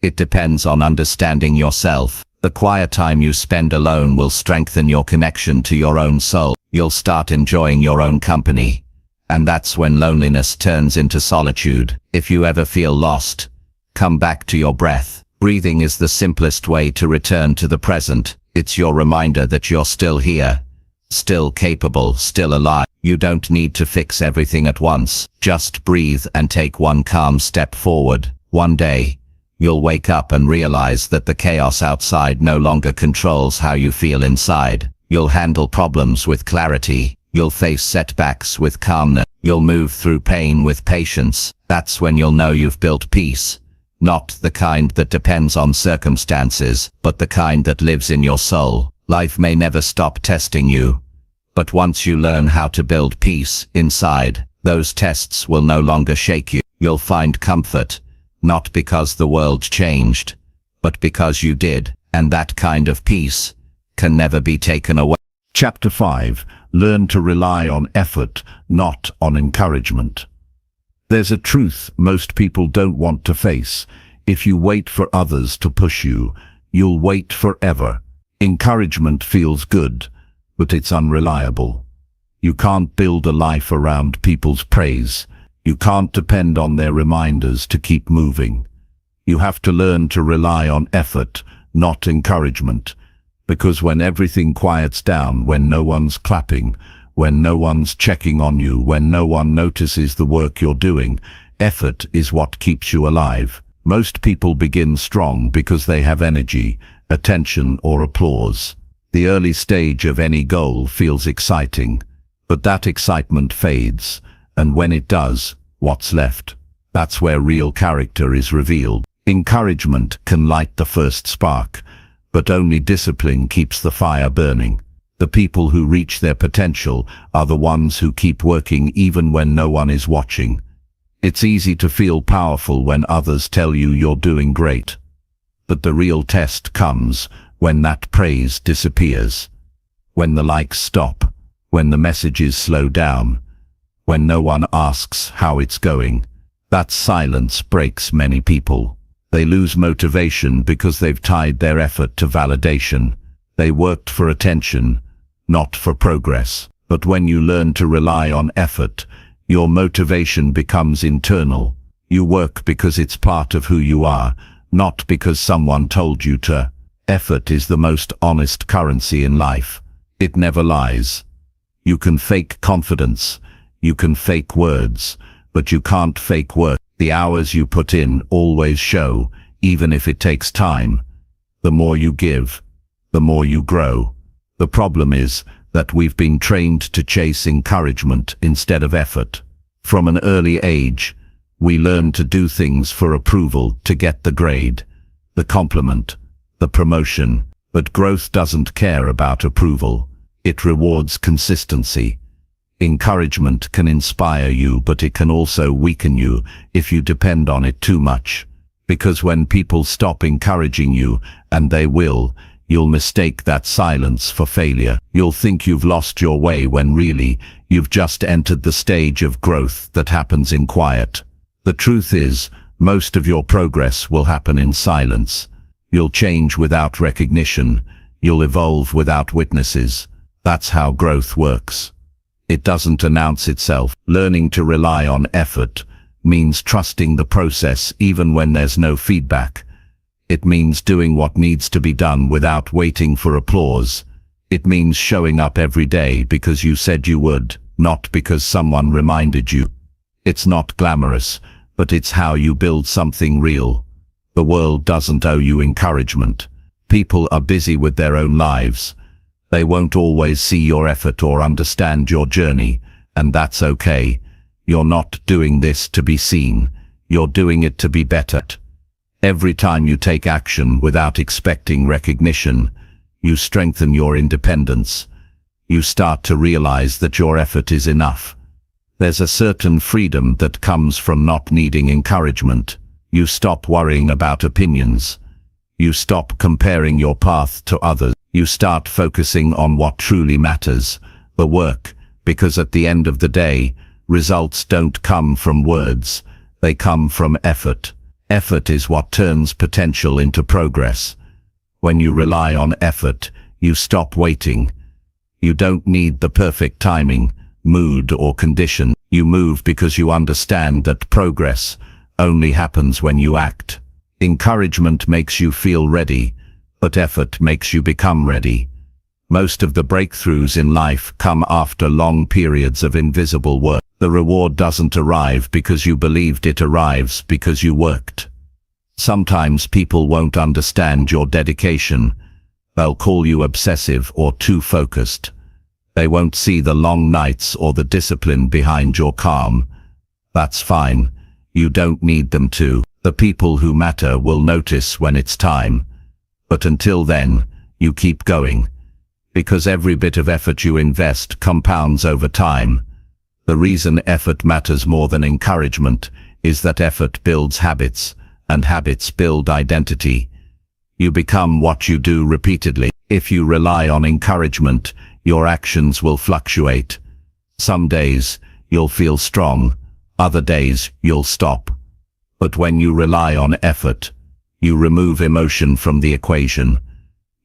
It depends on understanding yourself. The quiet time you spend alone will strengthen your connection to your own soul. You'll start enjoying your own company. And that's when loneliness turns into solitude. If you ever feel lost, come back to your breath. Breathing is the simplest way to return to the present. It's your reminder that you're still here, still capable, still alive. You don't need to fix everything at once. Just breathe and take one calm step forward. One day, you'll wake up and realize that the chaos outside no longer controls how you feel inside. You'll handle problems with clarity. You'll face setbacks with calmness. You'll move through pain with patience. That's when you'll know you've built peace. Not the kind that depends on circumstances, but the kind that lives in your soul. Life may never stop testing you, but once you learn how to build peace inside, those tests will no longer shake you. You'll find comfort, not because the world changed, but because you did, and that kind of peace can never be taken away. Chapter 5. Learn to rely on effort, not on encouragement. There's a truth most people don't want to face. If you wait for others to push you, you'll wait forever. Encouragement feels good, but it's unreliable. You can't build a life around people's praise. You can't depend on their reminders to keep moving. You have to learn to rely on effort, not encouragement. Because when everything quiets down, when no one's clapping, when no one's checking on you, when no one notices the work you're doing, effort is what keeps you alive. Most people begin strong because they have energy, attention, or applause. The early stage of any goal feels exciting, but that excitement fades, and when it does, what's left? That's where real character is revealed. Encouragement can light the first spark, but only discipline keeps the fire burning. The people who reach their potential are the ones who keep working even when no one is watching. It's easy to feel powerful when others tell you you're doing great. But the real test comes when that praise disappears. When the likes stop, when the messages slow down, when no one asks how it's going. That silence breaks many people. They lose motivation because they've tied their effort to validation. They worked for attention, not for progress. But when you learn to rely on effort, your motivation becomes internal. You work because it's part of who you are, not because someone told you to. Effort is the most honest currency in life. It never lies. You can fake confidence, you can fake words, but you can't fake work. The hours you put in always show, even if it takes time. The more you give, the more you grow. The problem is that we've been trained to chase encouragement instead of effort. From an early age, we learn to do things for approval, to get the grade, the compliment, the promotion. But growth doesn't care about approval. It rewards consistency. Encouragement can inspire you, but it can also weaken you if you depend on it too much. Because when people stop encouraging you, and they will, you'll mistake that silence for failure. You'll think you've lost your way when really, you've just entered the stage of growth that happens in quiet. The truth is, most of your progress will happen in silence. You'll change without recognition. You'll evolve without witnesses. That's how growth works. It doesn't announce itself. Learning to rely on effort means trusting the process even when there's no feedback. It means doing what needs to be done without waiting for applause. It means showing up every day because you said you would, not because someone reminded you. It's not glamorous, but it's how you build something real. The world doesn't owe you encouragement. People are busy with their own lives. They won't always see your effort or understand your journey, and that's okay. You're not doing this to be seen. You're doing it to be better. Every time you take action without expecting recognition, you strengthen your independence. You start to realize that your effort is enough. There's a certain freedom that comes from not needing encouragement. You stop worrying about opinions. You stop comparing your path to others. You start focusing on what truly matters, the work, because at the end of the day, results don't come from words, they come from effort. Effort is what turns potential into progress. When you rely on effort, you stop waiting. You don't need the perfect timing, mood or condition. You move because you understand that progress only happens when you act. Encouragement makes you feel ready, but effort makes you become ready. Most of the breakthroughs in life come after long periods of invisible work. The reward doesn't arrive because you believed it arrives because you worked. Sometimes people won't understand your dedication. They'll call you obsessive or too focused. They won't see the long nights or the discipline behind your calm. That's fine. You don't need them to. The people who matter will notice when it's time. But until then, you keep going. Because every bit of effort you invest compounds over time. The reason effort matters more than encouragement is that effort builds habits, and habits build identity. You become what you do repeatedly. If you rely on encouragement, your actions will fluctuate. Some days, you'll feel strong. Other days, you'll stop. But when you rely on effort, you remove emotion from the equation.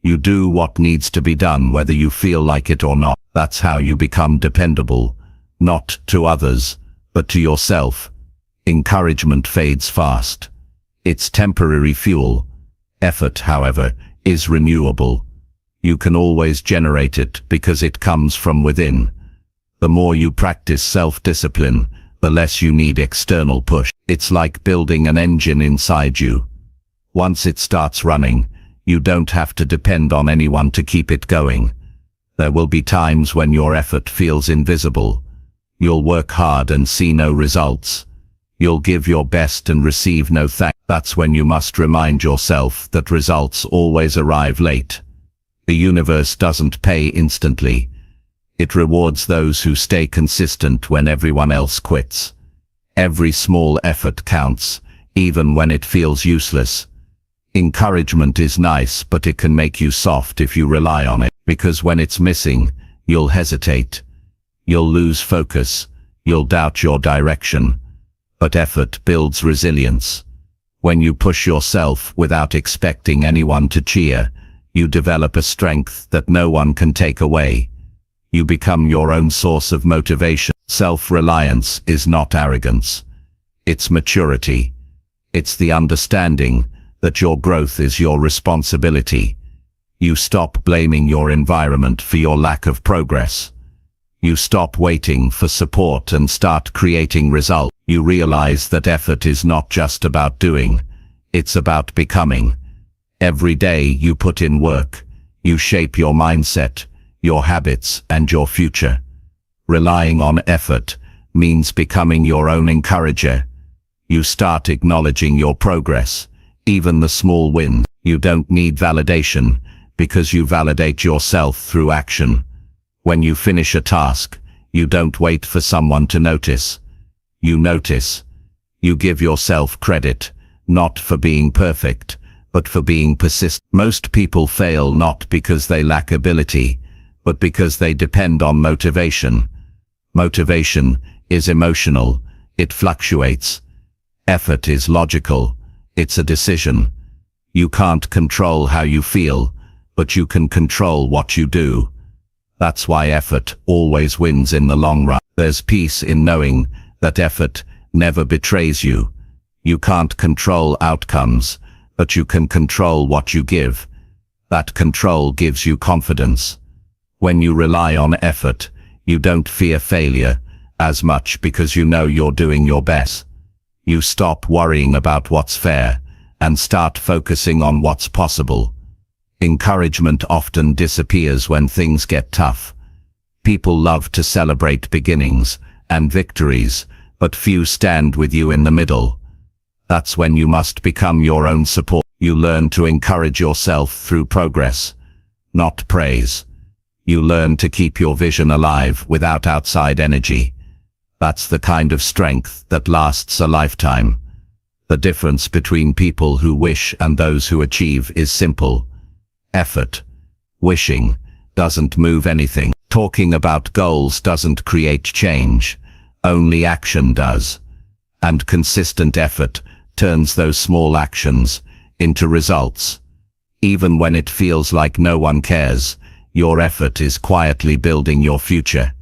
You do what needs to be done whether you feel like it or not. That's how you become dependable, not to others, but to yourself. Encouragement fades fast. It's temporary fuel. Effort, however, is renewable. You can always generate it because it comes from within. The more you practice self-discipline, the less you need external push. It's like building an engine inside you. Once it starts running, you don't have to depend on anyone to keep it going. There will be times when your effort feels invisible. You'll work hard and see no results. You'll give your best and receive no thanks. That's when you must remind yourself that results always arrive late. The universe doesn't pay instantly. It rewards those who stay consistent when everyone else quits. Every small effort counts, even when it feels useless. Encouragement is nice, but it can make you soft if you rely on it, because when it's missing, you'll hesitate. You'll lose focus. You'll doubt your direction. But effort builds resilience. When you push yourself without expecting anyone to cheer, you develop a strength that no one can take away. You become your own source of motivation. Self-reliance is not arrogance. It's maturity. It's the understanding that your growth is your responsibility. You stop blaming your environment for your lack of progress. You stop waiting for support and start creating results. You realize that effort is not just about doing, it's about becoming. Every day you put in work, you shape your mindset, your habits, and your future. Relying on effort means becoming your own encourager. You start acknowledging your progress, even the small wins. You don't need validation, because you validate yourself through action. When you finish a task, you don't wait for someone to notice. You notice. You give yourself credit, not for being perfect, but for being persistent. Most people fail not because they lack ability, but because they depend on motivation. Motivation is emotional. It fluctuates. Effort is logical. It's a decision. You can't control how you feel, but you can control what you do. That's why effort always wins in the long run. There's peace in knowing that effort never betrays you. You can't control outcomes, but you can control what you give. That control gives you confidence. When you rely on effort, you don't fear failure as much because you know you're doing your best. You stop worrying about what's fair and start focusing on what's possible. Encouragement often disappears when things get tough. People love to celebrate beginnings and victories, but few stand with you in the middle. That's when you must become your own support. You learn to encourage yourself through progress, not praise. You learn to keep your vision alive without outside energy. That's the kind of strength that lasts a lifetime. The difference between people who wish and those who achieve is simple. Effort. Wishing doesn't move anything. Talking about goals doesn't create change. Only action does. And consistent effort turns those small actions into results. Even when it feels like no one cares, your effort is quietly building your future.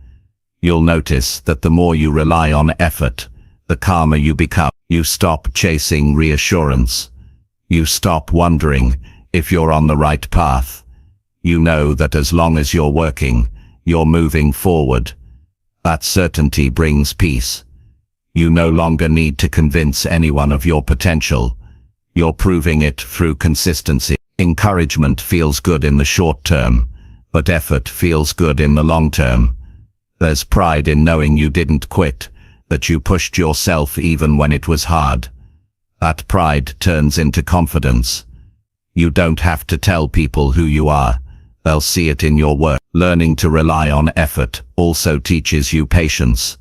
You'll notice that the more you rely on effort, the calmer you become. You stop chasing reassurance. You stop wondering if you're on the right path. You know that as long as you're working, you're moving forward. That certainty brings peace. You no longer need to convince anyone of your potential. You're proving it through consistency. Encouragement feels good in the short term, but effort feels good in the long term. There's pride in knowing you didn't quit, that you pushed yourself even when it was hard. That pride turns into confidence. You don't have to tell people who you are. They'll see it in your work. Learning to rely on effort also teaches you patience.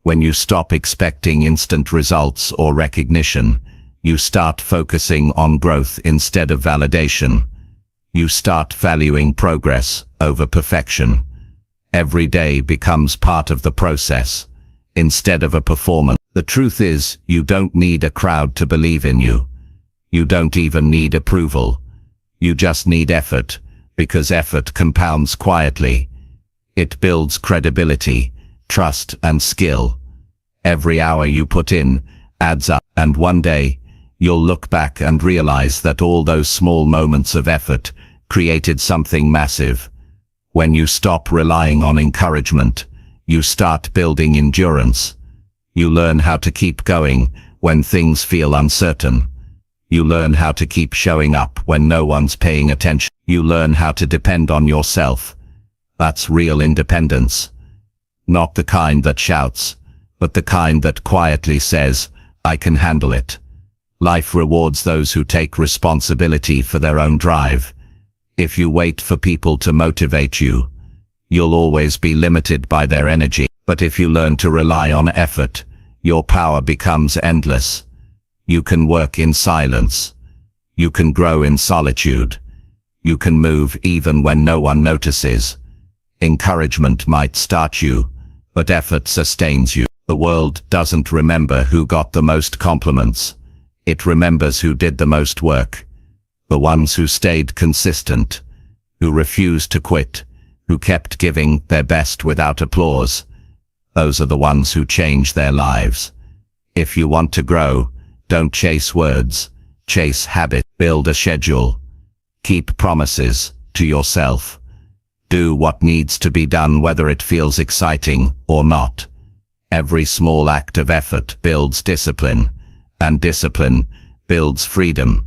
When you stop expecting instant results or recognition, you start focusing on growth instead of validation. You start valuing progress over perfection. Every day becomes part of the process, instead of a performance. The truth is, you don't need a crowd to believe in you. You don't even need approval. You just need effort, because effort compounds quietly. It builds credibility, trust, and skill. Every hour you put in adds up, and one day, you'll look back and realize that all those small moments of effort created something massive. When you stop relying on encouragement, you start building endurance. You learn how to keep going when things feel uncertain. You learn how to keep showing up when no one's paying attention. You learn how to depend on yourself. That's real independence. Not the kind that shouts, but the kind that quietly says, "I can handle it." Life rewards those who take responsibility for their own drive. If you wait for people to motivate you, you'll always be limited by their energy. But if you learn to rely on effort, your power becomes endless. You can work in silence. You can grow in solitude. You can move even when no one notices. Encouragement might start you, but effort sustains you. The world doesn't remember who got the most compliments. It remembers who did the most work. The ones who stayed consistent, who refused to quit, who kept giving their best without applause. Those are the ones who change their lives. If you want to grow, don't chase words, chase habit. Build a schedule. Keep promises to yourself. Do what needs to be done whether it feels exciting or not. Every small act of effort builds discipline, and discipline builds freedom.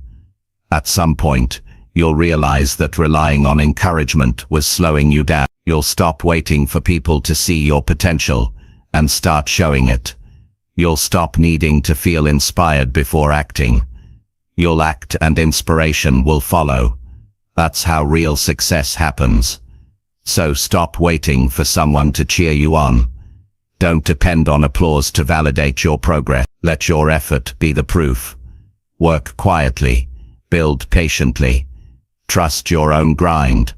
At some point, you'll realize that relying on encouragement was slowing you down. You'll stop waiting for people to see your potential and start showing it. You'll stop needing to feel inspired before acting. You'll act and inspiration will follow. That's how real success happens. So stop waiting for someone to cheer you on. Don't depend on applause to validate your progress. Let your effort be the proof. Work quietly. Build patiently. Trust your own grind.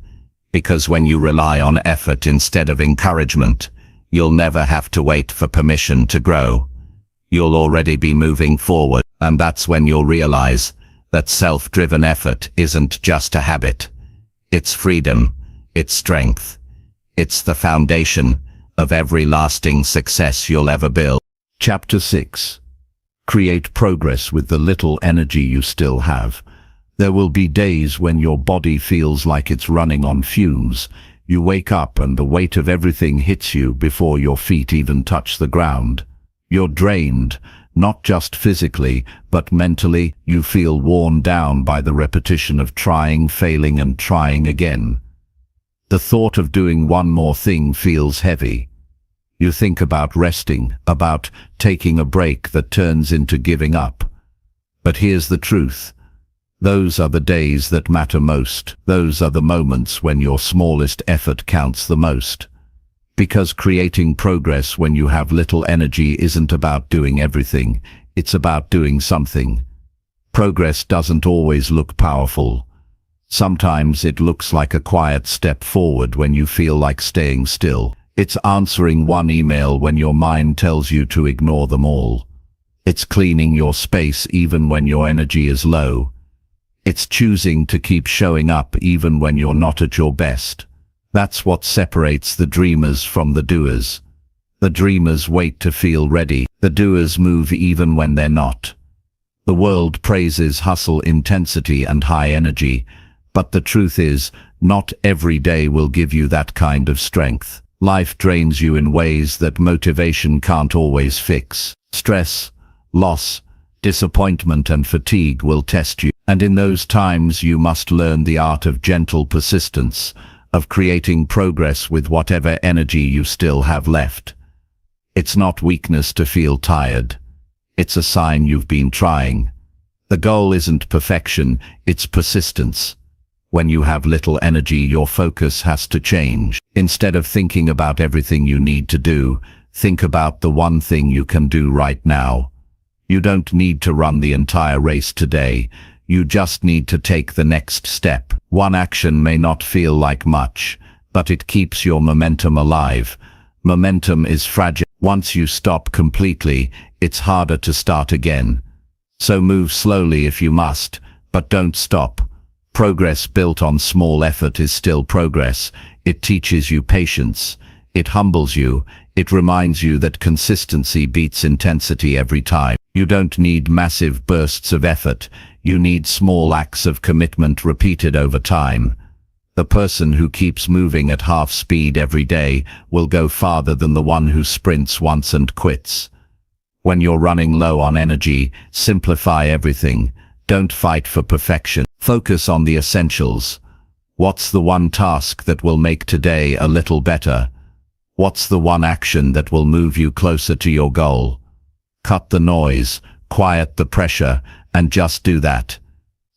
Because when you rely on effort instead of encouragement, you'll never have to wait for permission to grow. You'll already be moving forward, and that's when you'll realize that self-driven effort isn't just a habit. It's freedom. It's strength. It's the foundation of every lasting success you'll ever build. Chapter 6. Create progress with the little energy you still have. There will be days when your body feels like it's running on fumes. You wake up and the weight of everything hits you before your feet even touch the ground. You're drained, not just physically, but mentally. You feel worn down by the repetition of trying, failing, and trying again. The thought of doing one more thing feels heavy. You think about resting, about taking a break that turns into giving up. But here's the truth. Those are the days that matter most. Those are the moments when your smallest effort counts the most. Because creating progress when you have little energy isn't about doing everything, it's about doing something. Progress doesn't always look powerful. Sometimes it looks like a quiet step forward when you feel like staying still. It's answering one email when your mind tells you to ignore them all. It's cleaning your space even when your energy is low. It's choosing to keep showing up even when you're not at your best. That's what separates the dreamers from the doers. The dreamers wait to feel ready. The doers move even when they're not. The world praises hustle, intensity, and high energy, but the truth is, not every day will give you that kind of strength. Life drains you in ways that motivation can't always fix. Stress, loss, disappointment, and fatigue will test you. And in those times you must learn the art of gentle persistence, of creating progress with whatever energy you still have left. It's not weakness to feel tired. It's a sign you've been trying. The goal isn't perfection, it's persistence. When you have little energy, your focus has to change. Instead of thinking about everything you need to do, think about the one thing you can do right now. You don't need to run the entire race today. You just need to take the next step. One action may not feel like much, but it keeps your momentum alive. Momentum is fragile. Once you stop completely, it's harder to start again. So move slowly if you must, but don't stop. Progress built on small effort is still progress. It teaches you patience. It humbles you. It reminds you that consistency beats intensity every time. You don't need massive bursts of effort. You need small acts of commitment repeated over time. The person who keeps moving at half speed every day will go farther than the one who sprints once and quits. When you're running low on energy, simplify everything. Don't fight for perfection. Focus on the essentials. What's the one task that will make today a little better? What's the one action that will move you closer to your goal? Cut the noise, quiet the pressure, and just do that.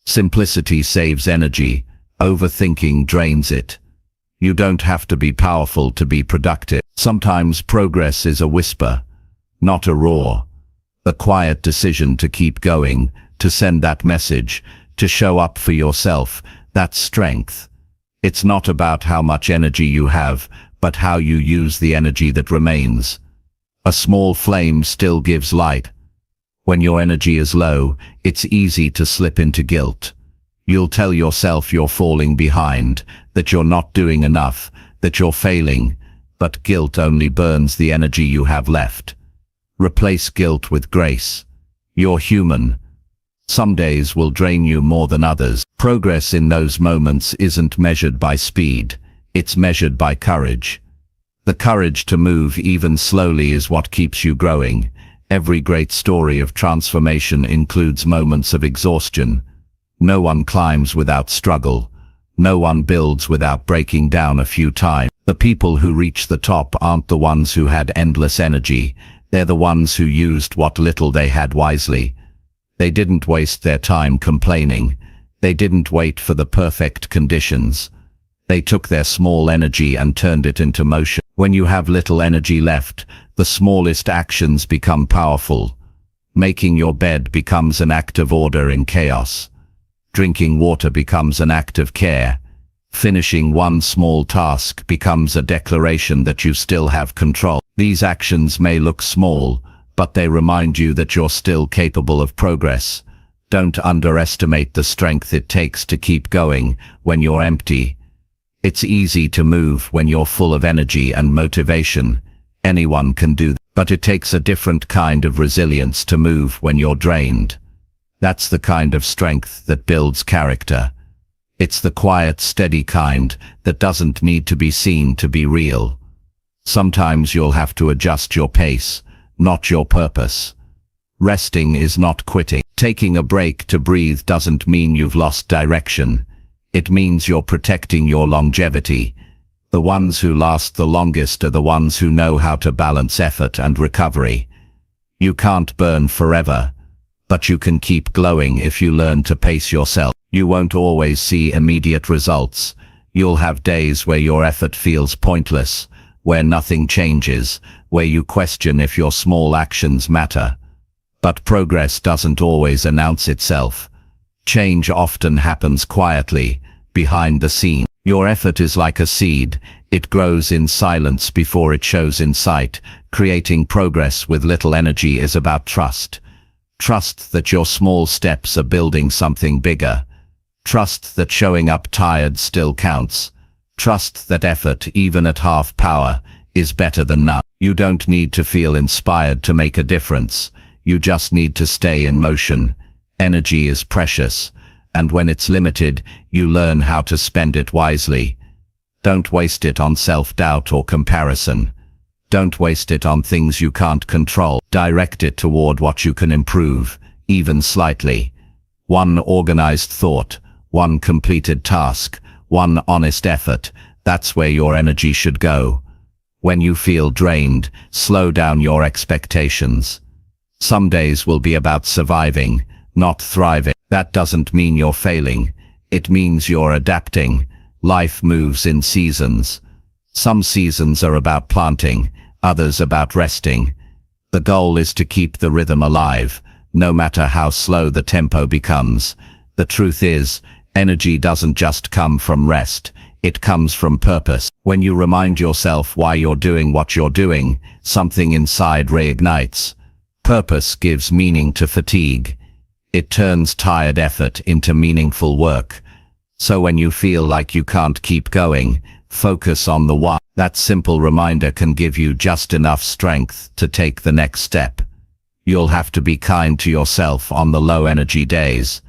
Simplicity saves energy. Overthinking drains it. You don't have to be powerful to be productive. Sometimes progress is a whisper, not a roar. The quiet decision to keep going, to send that message, to show up for yourself, that's strength. It's not about how much energy you have, but how you use the energy that remains. A small flame still gives light. When your energy is low, it's easy to slip into guilt. You'll tell yourself you're falling behind, that you're not doing enough, that you're failing, but guilt only burns the energy you have left. Replace guilt with grace. You're human. Some days will drain you more than others. Progress in those moments isn't measured by speed, it's measured by courage. The courage to move even slowly is what keeps you growing. Every great story of transformation includes moments of exhaustion. No one climbs without struggle. No one builds without breaking down a few times. The people who reach the top aren't the ones who had endless energy. They're the ones who used what little they had wisely. They didn't waste their time complaining. They didn't wait for the perfect conditions. They took their small energy and turned it into motion. When you have little energy left, the smallest actions become powerful. Making your bed becomes an act of order in chaos. Drinking water becomes an act of care. Finishing one small task becomes a declaration that you still have control. These actions may look small, but they remind you that you're still capable of progress. Don't underestimate the strength it takes to keep going when you're empty. It's easy to move when you're full of energy and motivation. Anyone can do that, but it takes a different kind of resilience to move when you're drained. That's the kind of strength that builds character. It's the quiet, steady kind that doesn't need to be seen to be real. Sometimes you'll have to adjust your pace, not your purpose. Resting is not quitting. Taking a break to breathe doesn't mean you've lost direction. It means you're protecting your longevity. The ones who last the longest are the ones who know how to balance effort and recovery. You can't burn forever, but you can keep glowing if you learn to pace yourself. You won't always see immediate results. You'll have days where your effort feels pointless, where nothing changes, where you question if your small actions matter. But progress doesn't always announce itself. Change often happens quietly, behind the scenes. Your effort is like a seed. It grows in silence before it shows in sight. Creating progress with little energy is about trust. Trust that your small steps are building something bigger. Trust that showing up tired still counts. Trust that effort, even at half power, is better than none. You don't need to feel inspired to make a difference. You just need to stay in motion. Energy is precious, and when it's limited, you learn how to spend it wisely. Don't waste it on self-doubt or comparison. Don't waste it on things you can't control. Direct it toward what you can improve, even slightly. One organized thought, one completed task, one honest effort, that's where your energy should go. When you feel drained, slow down your expectations. Some days will be about surviving, not thriving. That doesn't mean you're failing. It means you're adapting. Life moves in seasons. Some seasons are about planting, others about resting. The goal is to keep the rhythm alive, no matter how slow the tempo becomes. The truth is, energy doesn't just come from rest, it comes from purpose. When you remind yourself why you're doing what you're doing, something inside reignites. Purpose gives meaning to fatigue. It turns tired effort into meaningful work. So when you feel like you can't keep going, focus on the why. That simple reminder can give you just enough strength to take the next step. You'll have to be kind to yourself on the low-energy days.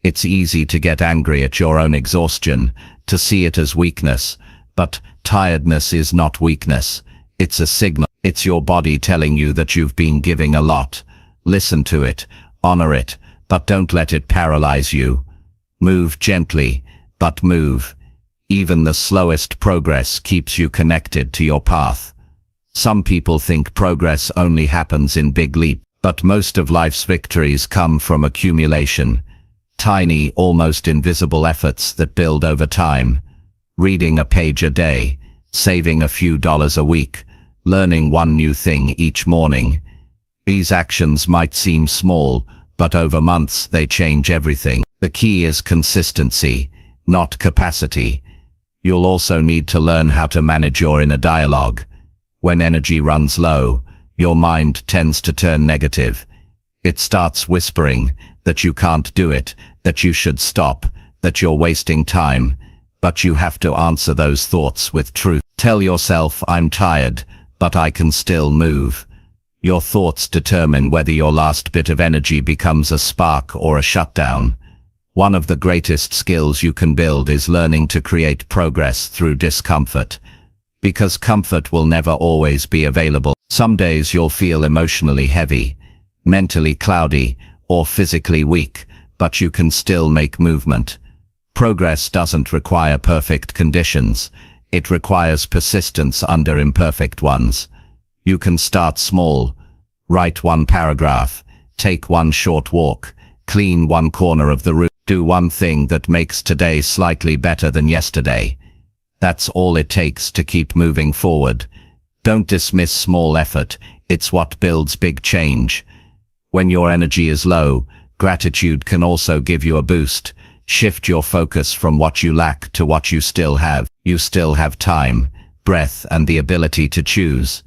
It's easy to get angry at your own exhaustion, to see it as weakness, but tiredness is not weakness. It's a signal. It's your body telling you that you've been giving a lot. Listen to it, honor it, but don't let it paralyze you. Move gently, but move. Even the slowest progress keeps you connected to your path. Some people think progress only happens in big leaps, but most of life's victories come from accumulation. Tiny, almost invisible efforts that build over time. Reading a page a day, saving a few dollars a week, learning one new thing each morning. These actions might seem small, but over months they change everything. The key is consistency, not capacity. You'll also need to learn how to manage your inner dialogue. When energy runs low, your mind tends to turn negative. It starts whispering that you can't do it, that you should stop, that you're wasting time. But you have to answer those thoughts with truth. Tell yourself, I'm tired, but I can still move. Your thoughts determine whether your last bit of energy becomes a spark or a shutdown. One of the greatest skills you can build is learning to create progress through discomfort. Because comfort will never always be available. Some days you'll feel emotionally heavy, mentally cloudy, or physically weak, but you can still make movement. Progress doesn't require perfect conditions. It requires persistence under imperfect ones. You can start small. Write one paragraph, take one short walk, clean one corner of the room, do one thing that makes today slightly better than yesterday. That's all it takes to keep moving forward. Don't dismiss small effort. It's what builds big change. When your energy is low, gratitude can also give you a boost. Shift your focus from what you lack to what you still have. You still have time, breath, and the ability to choose.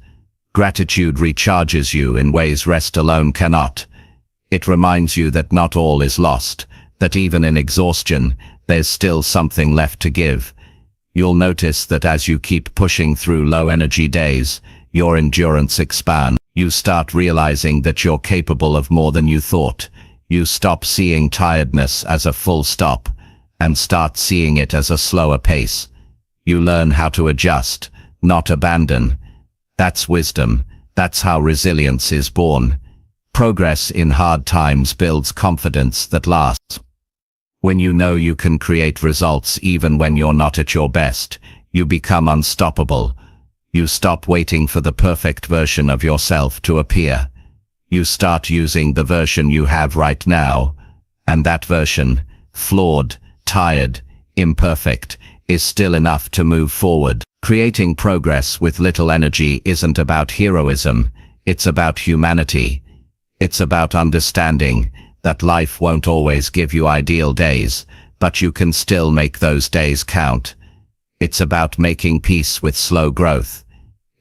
Gratitude recharges you in ways rest alone cannot. It reminds you that not all is lost, that even in exhaustion, there's still something left to give. You'll notice that as you keep pushing through low-energy days, your endurance expands. You start realizing that you're capable of more than you thought. You stop seeing tiredness as a full stop and start seeing it as a slower pace. You learn how to adjust, not abandon. That's wisdom. That's how resilience is born. Progress in hard times builds confidence that lasts. When you know you can create results even when you're not at your best, you become unstoppable. You stop waiting for the perfect version of yourself to appear. You start using the version you have right now, and that version, flawed, tired, imperfect, is still enough to move forward. Creating progress with little energy isn't about heroism, it's about humanity. It's about understanding that life won't always give you ideal days, but you can still make those days count. It's about making peace with slow growth.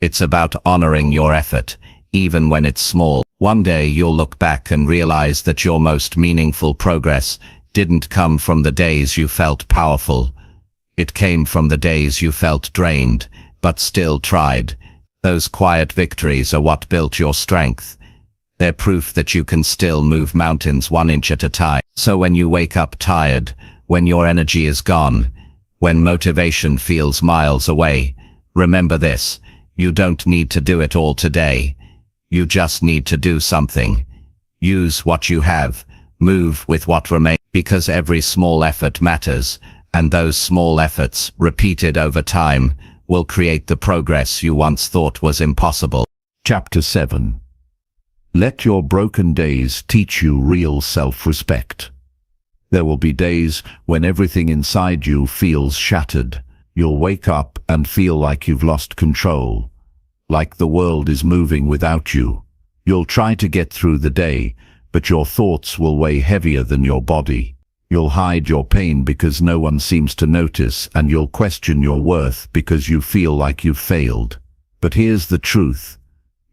It's about honoring your effort, even when it's small. One day you'll look back and realize that your most meaningful progress didn't come from the days you felt powerful. It came from the days you felt drained, but still tried. Those quiet victories are what built your strength. They're proof that you can still move mountains 1 inch at a time. So when you wake up tired, when your energy is gone, when motivation feels miles away, remember this: you don't need to do it all today. You just need to do something. Use what you have, move with what remains, because every small effort matters, and those small efforts, repeated over time, will create the progress you once thought was impossible. Chapter 7. Let your broken days teach you real self-respect. There will be days when everything inside you feels shattered. You'll wake up and feel like you've lost control, like the world is moving without you. You'll try to get through the day, but your thoughts will weigh heavier than your body. You'll hide your pain because no one seems to notice, and you'll question your worth because you feel like you've failed. But here's the truth.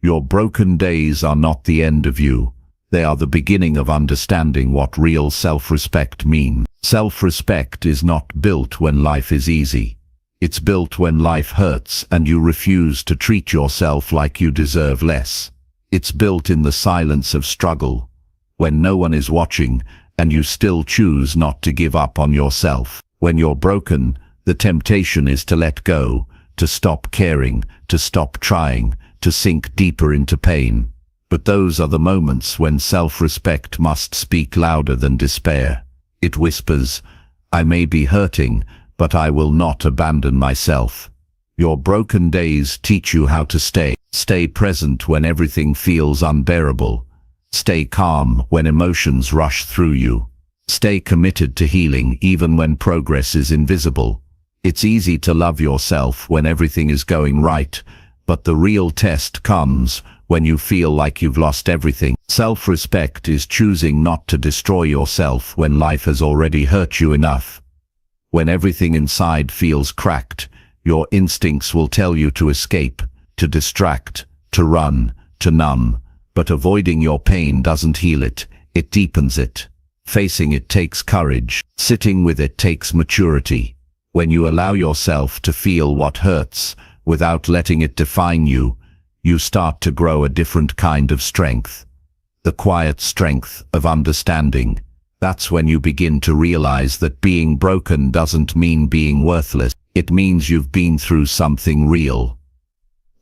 Your broken days are not the end of you. They are the beginning of understanding what real self-respect means. Self-respect is not built when life is easy. It's built when life hurts and you refuse to treat yourself like you deserve less. It's built in the silence of struggle, when no one is watching and you still choose not to give up on yourself. When you're broken, the temptation is to let go, to stop caring, to stop trying, to sink deeper into pain. But those are the moments when self-respect must speak louder than despair. It whispers, "I may be hurting, but I will not abandon myself." Your broken days teach you how to stay present when everything feels unbearable. Stay calm when emotions rush through you. Stay committed to healing even when progress is invisible. It's easy to love yourself when everything is going right, but the real test comes when you feel like you've lost everything. Self-respect is choosing not to destroy yourself when life has already hurt you enough. When everything inside feels cracked, your instincts will tell you to escape, to distract, to run, to numb. But avoiding your pain doesn't heal it, it deepens it. Facing it takes courage. Sitting with it takes maturity. When you allow yourself to feel what hurts, without letting it define you, you start to grow a different kind of strength. The quiet strength of understanding. That's when you begin to realize that being broken doesn't mean being worthless. It means you've been through something real.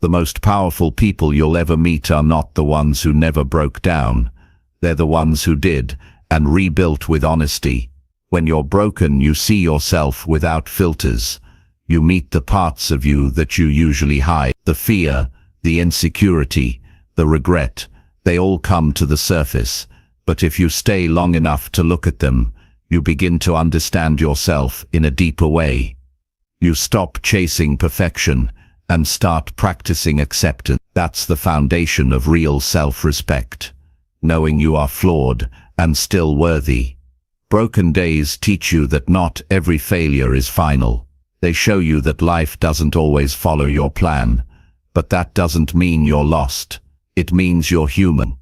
The most powerful people you'll ever meet are not the ones who never broke down. They're the ones who did, and rebuilt with honesty. When you're broken, you see yourself without filters. You meet the parts of you that you usually hide. The fear, the insecurity, the regret, they all come to the surface. But if you stay long enough to look at them, you begin to understand yourself in a deeper way. You stop chasing perfection and start practicing acceptance. That's the foundation of real self-respect. Knowing you are flawed and still worthy. Broken days teach you that not every failure is final. They show you that life doesn't always follow your plan. But that doesn't mean you're lost. It means you're human.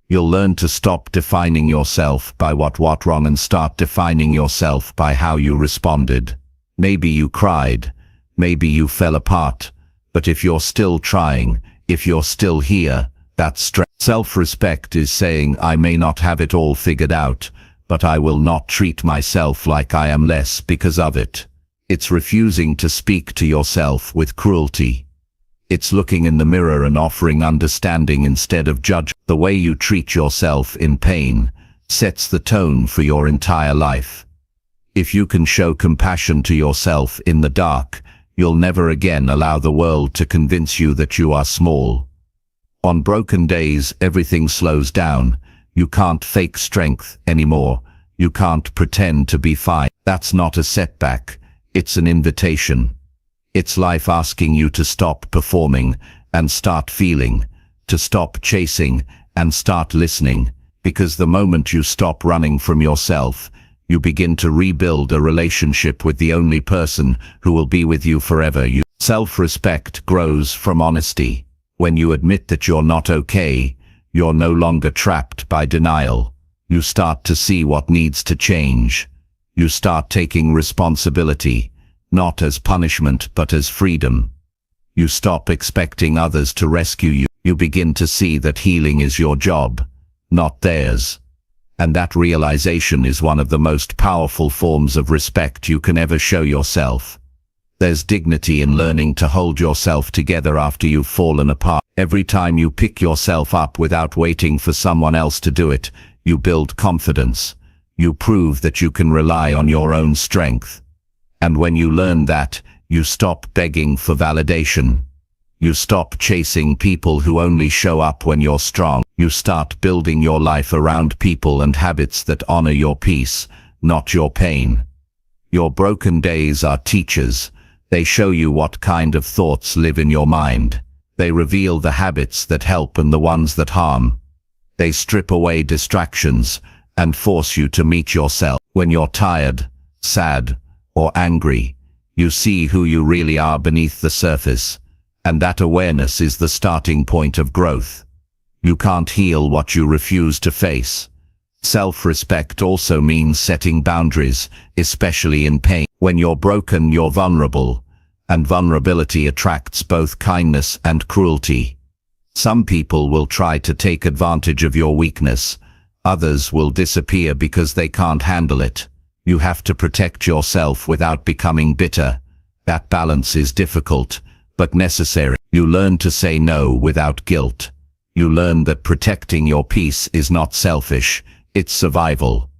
You'll learn to stop defining yourself by what went wrong and start defining yourself by how you responded. Maybe you cried. Maybe you fell apart. But if you're still trying, if you're still here, That's strength. Self-respect is saying, I may not have it all figured out, but I will not treat myself like I am less because of it. It's refusing to speak to yourself with cruelty. It's looking in the mirror and offering understanding instead of judgment. The way you treat yourself in pain sets the tone for your entire life. If you can show compassion to yourself in the dark, you'll never again allow the world to convince you that you are small. On broken days, everything slows down. You can't fake strength anymore. You can't pretend to be fine. That's not a setback. It's an invitation. It's life asking you to stop performing and start feeling, to stop chasing and start listening, because the moment you stop running from yourself, you begin to rebuild a relationship with the only person who will be with you forever. Self-respect grows from honesty. When you admit that you're not okay, you're no longer trapped by denial. You start to see what needs to change. You start taking responsibility, not as punishment but as freedom. You stop expecting others to rescue you. You begin to see that healing is your job, not theirs. And that realization is one of the most powerful forms of respect you can ever show yourself. There's dignity in learning to hold yourself together after you've fallen apart. Every time you pick yourself up without waiting for someone else to do it, you build confidence. You prove that you can rely on your own strength. And when you learn that, you stop begging for validation. You stop chasing people who only show up when you're strong. You start building your life around people and habits that honor your peace, not your pain. Your broken days are teachers. They show you what kind of thoughts live in your mind. They reveal the habits that help and the ones that harm. They strip away distractions and force you to meet yourself. When you're tired, sad, or angry, you see who you really are beneath the surface, and that awareness is the starting point of growth. You can't heal what you refuse to face. Self-respect also means setting boundaries, especially in pain. When you're broken, you're vulnerable, and vulnerability attracts both kindness and cruelty. Some people will try to take advantage of your weakness. Others will disappear because they can't handle it. You have to protect yourself without becoming bitter. That balance is difficult, but necessary. You learn to say no without guilt. You learn that protecting your peace is not selfish, it's survival.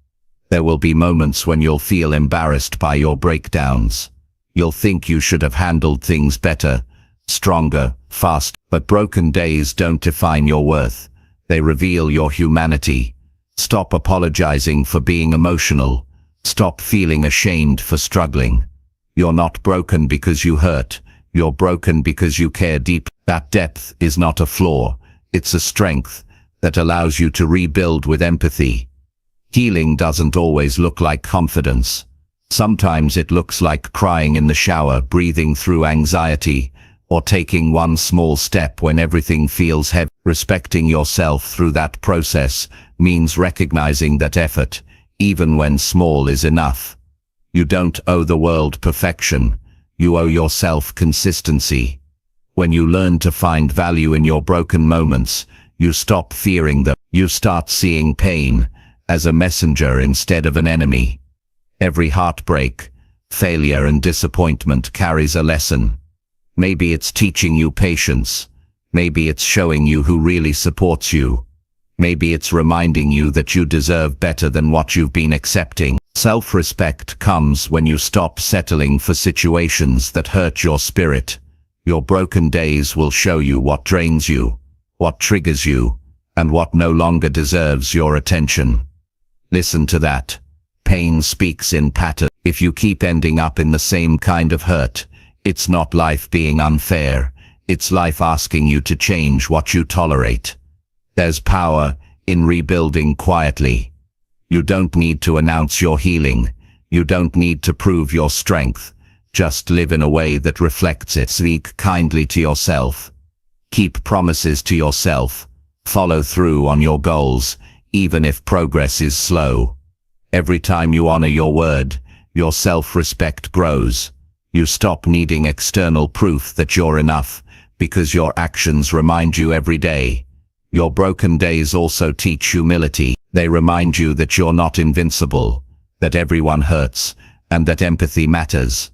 There will be moments when you'll feel embarrassed by your breakdowns. You'll think you should have handled things better, stronger, faster. But broken days don't define your worth. They reveal your humanity. Stop apologizing for being emotional. Stop feeling ashamed for struggling. You're not broken because you hurt. You're broken because you care deep. That depth is not a flaw. It's a strength that allows you to rebuild with empathy. Healing doesn't always look like confidence. Sometimes it looks like crying in the shower, breathing through anxiety, or taking one small step when everything feels heavy. Respecting yourself through that process means recognizing that effort, even when small, is enough. You don't owe the world perfection. You owe yourself consistency. When you learn to find value in your broken moments, you stop fearing them. You start seeing pain as a messenger instead of an enemy. Every heartbreak, failure, and disappointment carries a lesson. Maybe it's teaching you patience. Maybe it's showing you who really supports you. Maybe it's reminding you that you deserve better than what you've been accepting. Self-respect comes when you stop settling for situations that hurt your spirit. Your broken days will show you what drains you, what triggers you, and what no longer deserves your attention. Listen to that. Pain speaks in pattern. If you keep ending up in the same kind of hurt, it's not life being unfair. It's life asking you to change what you tolerate. There's power in rebuilding quietly. You don't need to announce your healing. You don't need to prove your strength. Just live in a way that reflects it. Speak kindly to yourself. Keep promises to yourself. Follow through on your goals, even if progress is slow. Every time you honor your word, your self-respect grows. You stop needing external proof that you're enough, because your actions remind you every day. Your broken days also teach humility. They remind you that you're not invincible, that everyone hurts, and that empathy matters.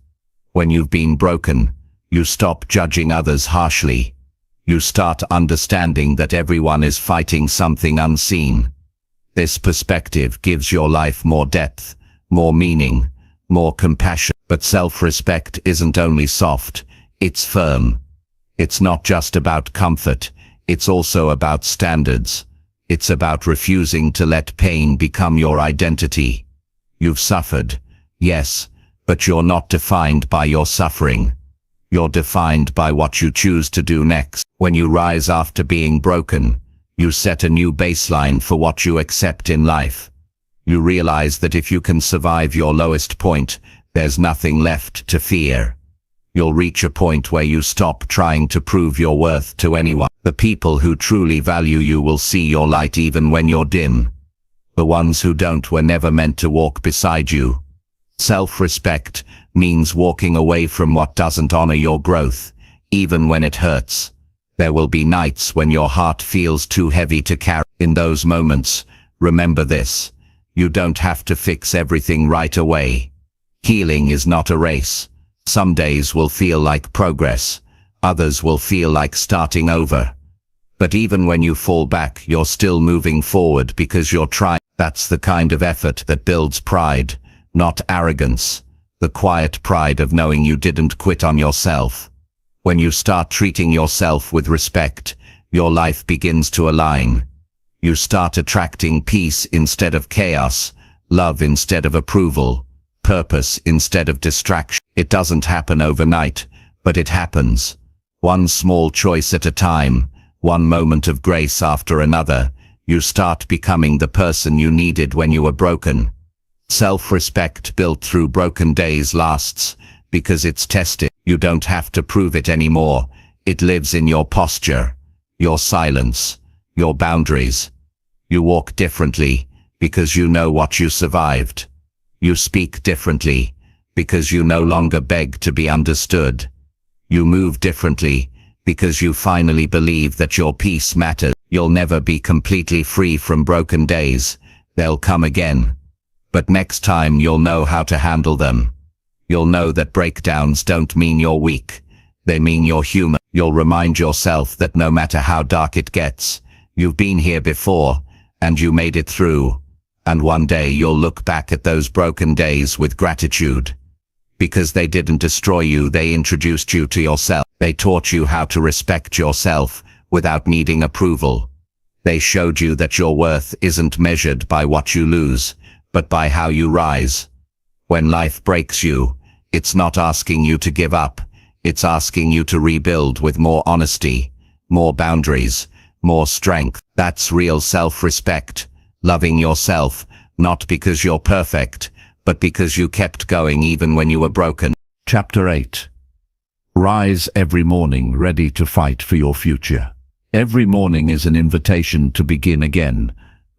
When you've been broken, you stop judging others harshly. You start understanding that everyone is fighting something unseen. This perspective gives your life more depth, more meaning, more compassion. But self-respect isn't only soft, it's firm. It's not just about comfort, it's also about standards. It's about refusing to let pain become your identity. You've suffered, yes, but you're not defined by your suffering. You're defined by what you choose to do next. When you rise after being broken, you set a new baseline for what you accept in life. You realize that if you can survive your lowest point, there's nothing left to fear. You'll reach a point where you stop trying to prove your worth to anyone. The people who truly value you will see your light even when you're dim. The ones who don't were never meant to walk beside you. Self-respect means walking away from what doesn't honor your growth, even when it hurts. There will be nights when your heart feels too heavy to carry. In those moments, remember this: you don't have to fix everything right away. Healing is not a race. Some days will feel like progress, others will feel like starting over. But even when you fall back, you're still moving forward because you're trying. That's the kind of effort that builds pride, not arrogance. The quiet pride of knowing you didn't quit on yourself. When you start treating yourself with respect, your life begins to align. You start attracting peace instead of chaos, love instead of approval, purpose instead of distraction. It doesn't happen overnight, but it happens. One small choice at a time, one moment of grace after another, you start becoming the person you needed when you were broken. Self-respect built through broken days lasts, because it's tested. You don't have to prove it anymore. It lives in your posture, your silence, your boundaries. You walk differently, because you know what you survived. You speak differently, because you no longer beg to be understood. You move differently, because you finally believe that your peace matters. You'll never be completely free from broken days. They'll come again. But next time you'll know how to handle them. You'll know that breakdowns don't mean you're weak. They mean you're human. You'll remind yourself that no matter how dark it gets, you've been here before, and you made it through. And one day you'll look back at those broken days with gratitude. Because they didn't destroy you, they introduced you to yourself. They taught you how to respect yourself without needing approval. They showed you that your worth isn't measured by what you lose, but by how you rise. When life breaks you, it's not asking you to give up. It's asking you to rebuild with more honesty, more boundaries, more strength. That's real self-respect. Loving yourself, not because you're perfect, but because you kept going even when you were broken. Chapter 8. Rise every morning ready to fight for your future. Every morning is an invitation to begin again,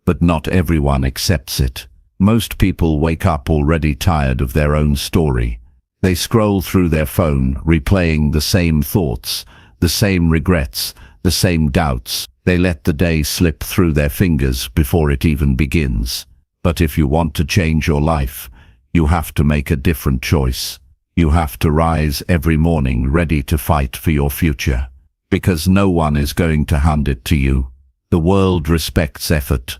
but not everyone accepts it. Most people wake up already tired of their own story. They scroll through their phone, replaying the same thoughts, the same regrets, the same doubts. They let the day slip through their fingers before it even begins. But if you want to change your life, you have to make a different choice. You have to rise every morning ready to fight for your future. Because no one is going to hand it to you. The world respects effort,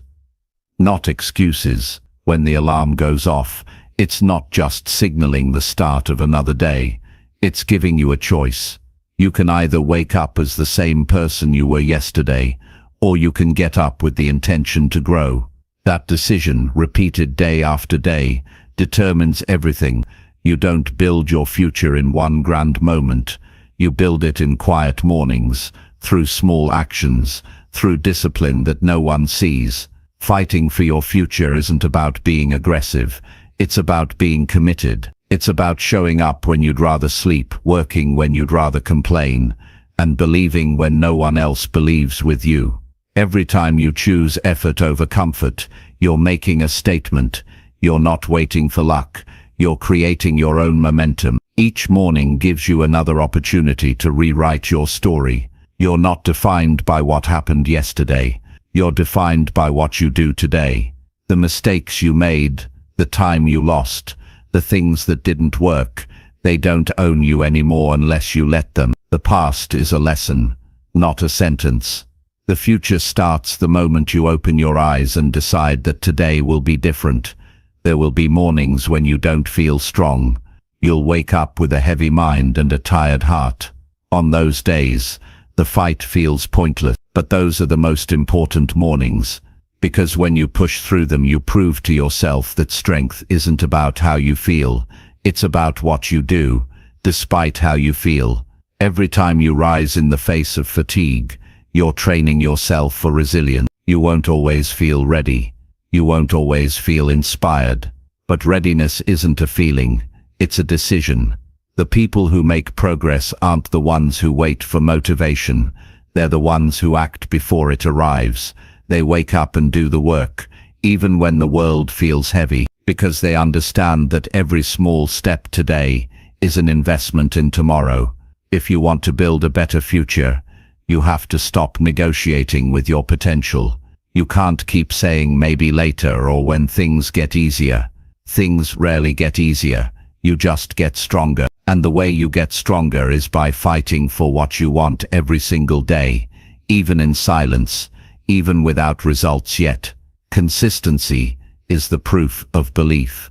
not excuses. When the alarm goes off, it's not just signaling the start of another day. It's giving you a choice. You can either wake up as the same person you were yesterday, or you can get up with the intention to grow. That decision, repeated day after day, determines everything. You don't build your future in one grand moment. You build it in quiet mornings, through small actions, through discipline that no one sees. Fighting for your future isn't about being aggressive. It's about being committed. It's about showing up when you'd rather sleep, working when you'd rather complain, and believing when no one else believes with you. Every time you choose effort over comfort, you're making a statement. You're not waiting for luck. You're creating your own momentum. Each morning gives you another opportunity to rewrite your story. You're not defined by what happened yesterday. You're defined by what you do today. The mistakes you made, the time you lost, the things that didn't work, they don't own you anymore unless you let them. The past is a lesson, not a sentence. The future starts the moment you open your eyes and decide that today will be different. There will be mornings when you don't feel strong. You'll wake up with a heavy mind and a tired heart. On those days, the fight feels pointless, but those are the most important mornings, because when you push through them, you prove to yourself that strength isn't about how you feel, it's about what you do, despite how you feel. Every time you rise in the face of fatigue, you're training yourself for resilience. You won't always feel ready. You won't always feel inspired. But readiness isn't a feeling, it's a decision. The people who make progress aren't the ones who wait for motivation. They're the ones who act before it arrives. They wake up and do the work, even when the world feels heavy, because they understand that every small step today is an investment in tomorrow. If you want to build a better future, you have to stop negotiating with your potential. You can't keep saying maybe later or when things get easier. Things rarely get easier. You just get stronger. And the way you get stronger is by fighting for what you want every single day, even in silence, even without results yet. Consistency is the proof of belief.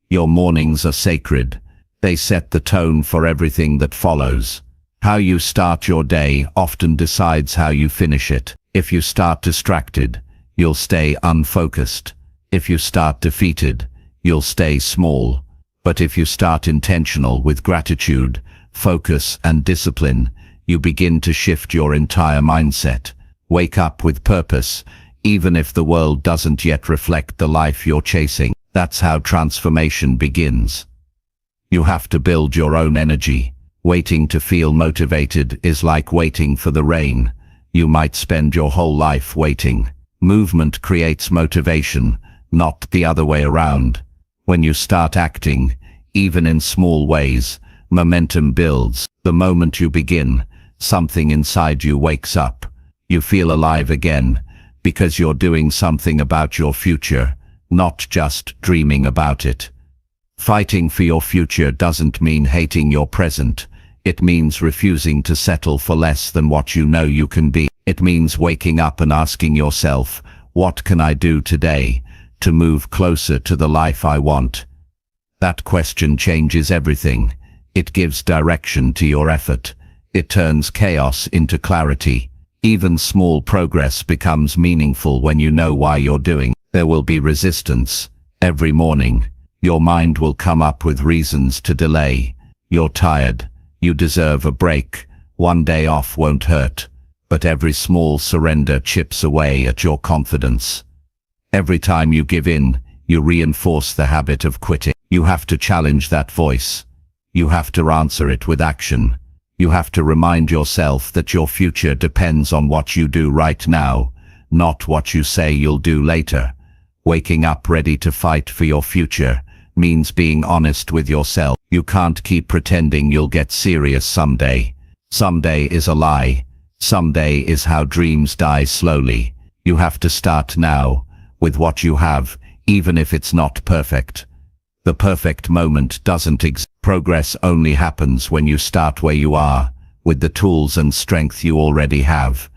Your mornings are sacred. They set the tone for everything that follows. How you start your day often decides how you finish it. If you start distracted, you'll stay unfocused. If you start defeated, you'll stay small. But if you start intentional with gratitude, focus and discipline, you begin to shift your entire mindset. Wake up with purpose, even if the world doesn't yet reflect the life you're chasing. That's how transformation begins. You have to build your own energy. Waiting to feel motivated is like waiting for the rain. You might spend your whole life waiting. Movement creates motivation, not the other way around. When you start acting, even in small ways, momentum builds. The moment you begin, something inside you wakes up. You feel alive again, because you're doing something about your future, not just dreaming about it. Fighting for your future doesn't mean hating your present. It means refusing to settle for less than what you know you can be. It means waking up and asking yourself, what can I do today to move closer to the life I want? That question changes everything. It gives direction to your effort. It turns chaos into clarity. Even small progress becomes meaningful when you know why you're doing. There will be resistance. Every morning, your mind will come up with reasons to delay. You're tired. You deserve a break. One day off won't hurt. But every small surrender chips away at your confidence. Every time you give in, you reinforce the habit of quitting. You have to challenge that voice. You have to answer it with action. You have to remind yourself that your future depends on what you do right now, not what you say you'll do later. Waking up ready to fight for your future means being honest with yourself. You can't keep pretending you'll get serious someday. Someday is a lie. Someday is how dreams die slowly. You have to start now, with what you have, even if it's not perfect. The perfect moment doesn't exist. Progress only happens when you start where you are, with the tools and strength you already have.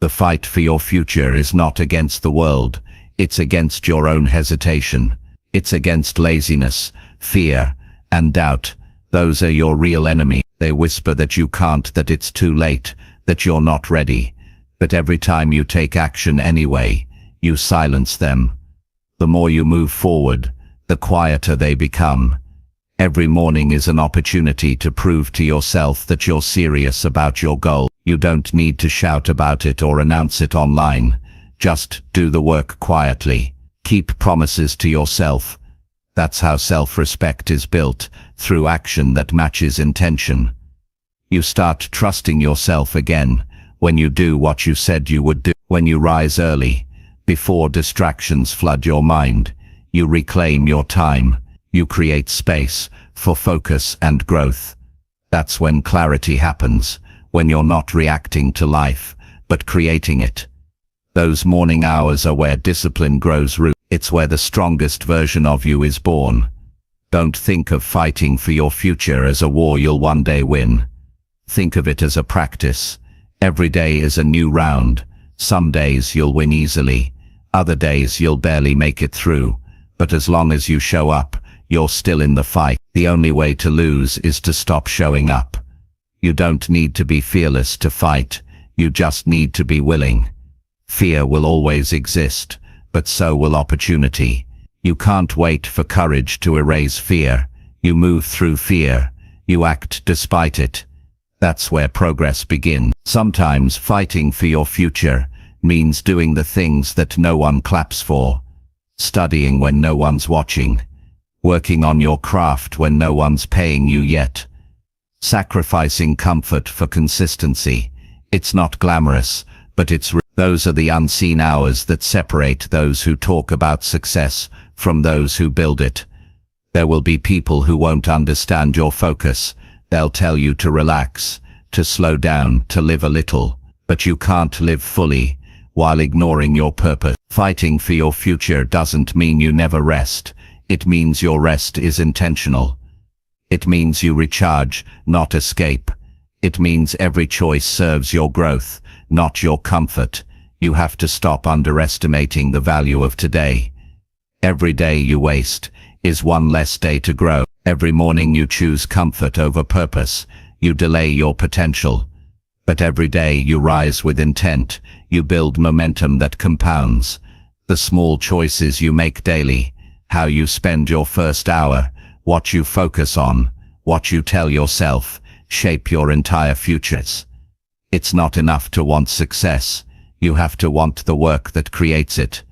The fight for your future is not against the world, it's against your own hesitation. It's against laziness, fear, and doubt. Those are your real enemy. They whisper that you can't, that it's too late, that you're not ready. But every time you take action anyway, you silence them. The more you move forward, the quieter they become. Every morning is an opportunity to prove to yourself that you're serious about your goal. You don't need to shout about it or announce it online. Just do the work quietly. Keep promises to yourself. That's how self-respect is built, through action that matches intention. You start trusting yourself again when you do what you said you would do. When you rise early, before distractions flood your mind, you reclaim your time. You create space for focus and growth. That's when clarity happens, when you're not reacting to life, but creating it. Those morning hours are where discipline grows root. It's where the strongest version of you is born. Don't think of fighting for your future as a war you'll one day win. Think of it as a practice. Every day is a new round. Some days you'll win easily. Other days you'll barely make it through. But as long as you show up, you're still in the fight. The only way to lose is to stop showing up. You don't need to be fearless to fight. You just need to be willing. Fear will always exist, but so will opportunity. You can't wait for courage to erase fear. You move through fear. You act despite it. That's where progress begins. Sometimes fighting for your future means doing the things that no one claps for. Studying when no one's watching. Working on your craft when no one's paying you yet. Sacrificing comfort for consistency. It's not glamorous, but it's real. Those are the unseen hours that separate those who talk about success from those who build it. There will be people who won't understand your focus. They'll tell you to relax, to slow down, to live a little, but you can't live fully while ignoring your purpose. Fighting for your future doesn't mean you never rest. It means your rest is intentional. It means you recharge, not escape. It means every choice serves your growth, not your comfort. You have to stop underestimating the value of today. Every day you waste is one less day to grow. Every morning you choose comfort over purpose. You delay your potential. But every day you rise with intent. You build momentum that compounds. The small choices you make daily, how you spend your first hour, what you focus on, what you tell yourself, shape your entire futures. It's not enough to want success. You have to want the work that creates it.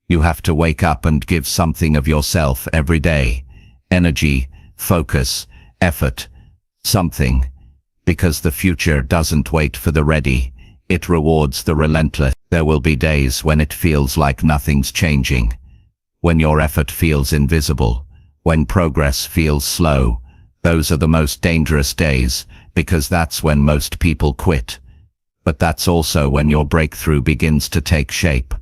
You have to wake up and give something of yourself every day. Energy, focus, effort, something. Because the future doesn't wait for the ready. It rewards the relentless. There will be days when it feels like nothing's changing. When your effort feels invisible. When progress feels slow. Those are the most dangerous days, because that's when most people quit. But that's also when your breakthrough begins to take shape.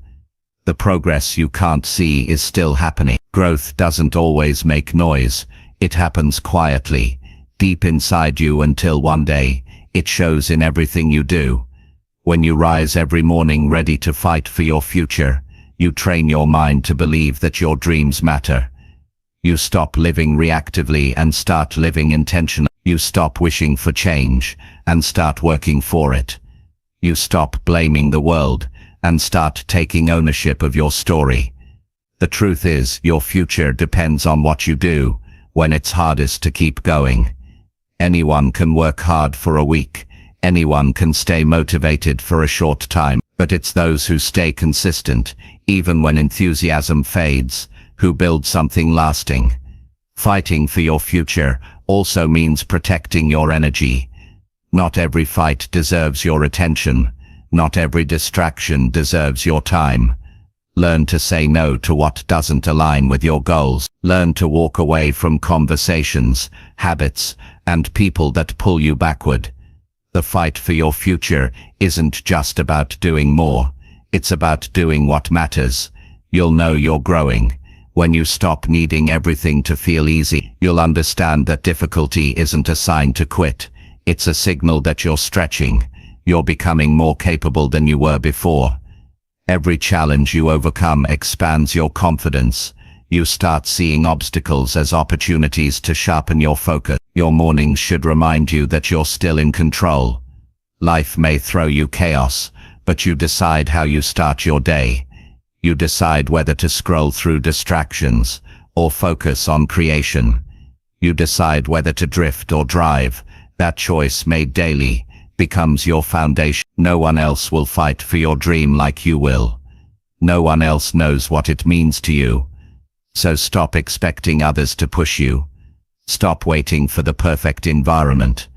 The progress you can't see is still happening. Growth doesn't always make noise. It happens quietly, deep inside you, until one day, it shows in everything you do. When you rise every morning ready to fight for your future, you train your mind to believe that your dreams matter. You stop living reactively and start living intentionally. You stop wishing for change and start working for it. You stop blaming the world and start taking ownership of your story. The truth is, your future depends on what you do when it's hardest to keep going. Anyone can work hard for a week. Anyone can stay motivated for a short time, but it's those who stay consistent, even when enthusiasm fades, who build something lasting. Fighting for your future also means protecting your energy. Not every fight deserves your attention. Not every distraction deserves your time. Learn to say no to what doesn't align with your goals. Learn to walk away from conversations, habits, and people that pull you backward. The fight for your future isn't just about doing more. It's about doing what matters. You'll know you're growing. When you stop needing everything to feel easy, you'll understand that difficulty isn't a sign to quit. It's a signal that you're stretching. You're becoming more capable than you were before. Every challenge you overcome expands your confidence. You start seeing obstacles as opportunities to sharpen your focus. Your mornings should remind you that you're still in control. Life may throw you chaos, but you decide how you start your day. You decide whether to scroll through distractions or focus on creation. You decide whether to drift or drive. That choice, made daily, becomes your foundation. No one else will fight for your dream like you will. No one else knows what it means to you. So stop expecting others to push you. Stop waiting for the perfect environment.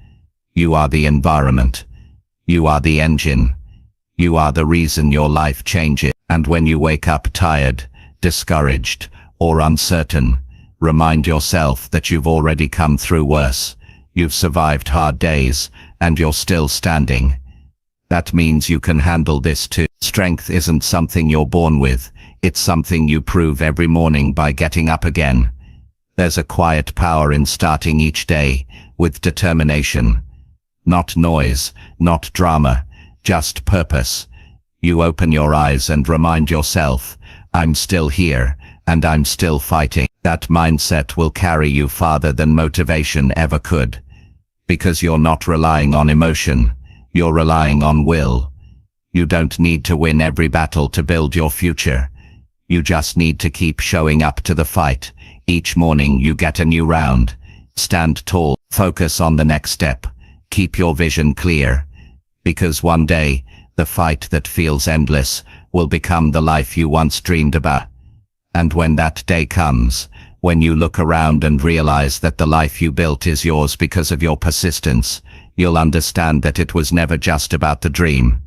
You are the environment. You are the engine. You are the reason your life changes. And when you wake up tired, discouraged, or uncertain, remind yourself that you've already come through worse. You've survived hard days and you're still standing. That means you can handle this too. Strength isn't something you're born with. It's something you prove every morning by getting up again. There's a quiet power in starting each day with determination. Not noise, not drama, just purpose. You open your eyes and remind yourself, I'm still here, and I'm still fighting. That mindset will carry you farther than motivation ever could. Because you're not relying on emotion, you're relying on will. You don't need to win every battle to build your future. You just need to keep showing up to the fight. Each morning you get a new round. Stand tall, focus on the next step. Keep your vision clear. Because one day, the fight that feels endless will become the life you once dreamed about. And when that day comes, when you look around and realize that the life you built is yours because of your persistence, you'll understand that it was never just about the dream.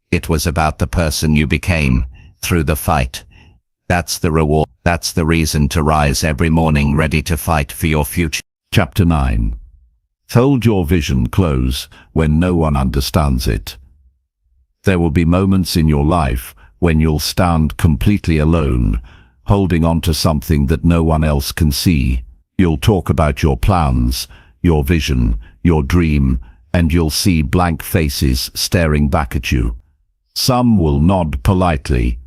It was about the person you became through the fight. That's the reward. That's the reason to rise every morning ready to fight for your future. Chapter 9. Hold your vision close when no one understands it. There will be moments in your life when you'll stand completely alone, holding on to something that no one else can see. You'll talk about your plans, your vision, your dream, and you'll see blank faces staring back at you. Some will nod politely,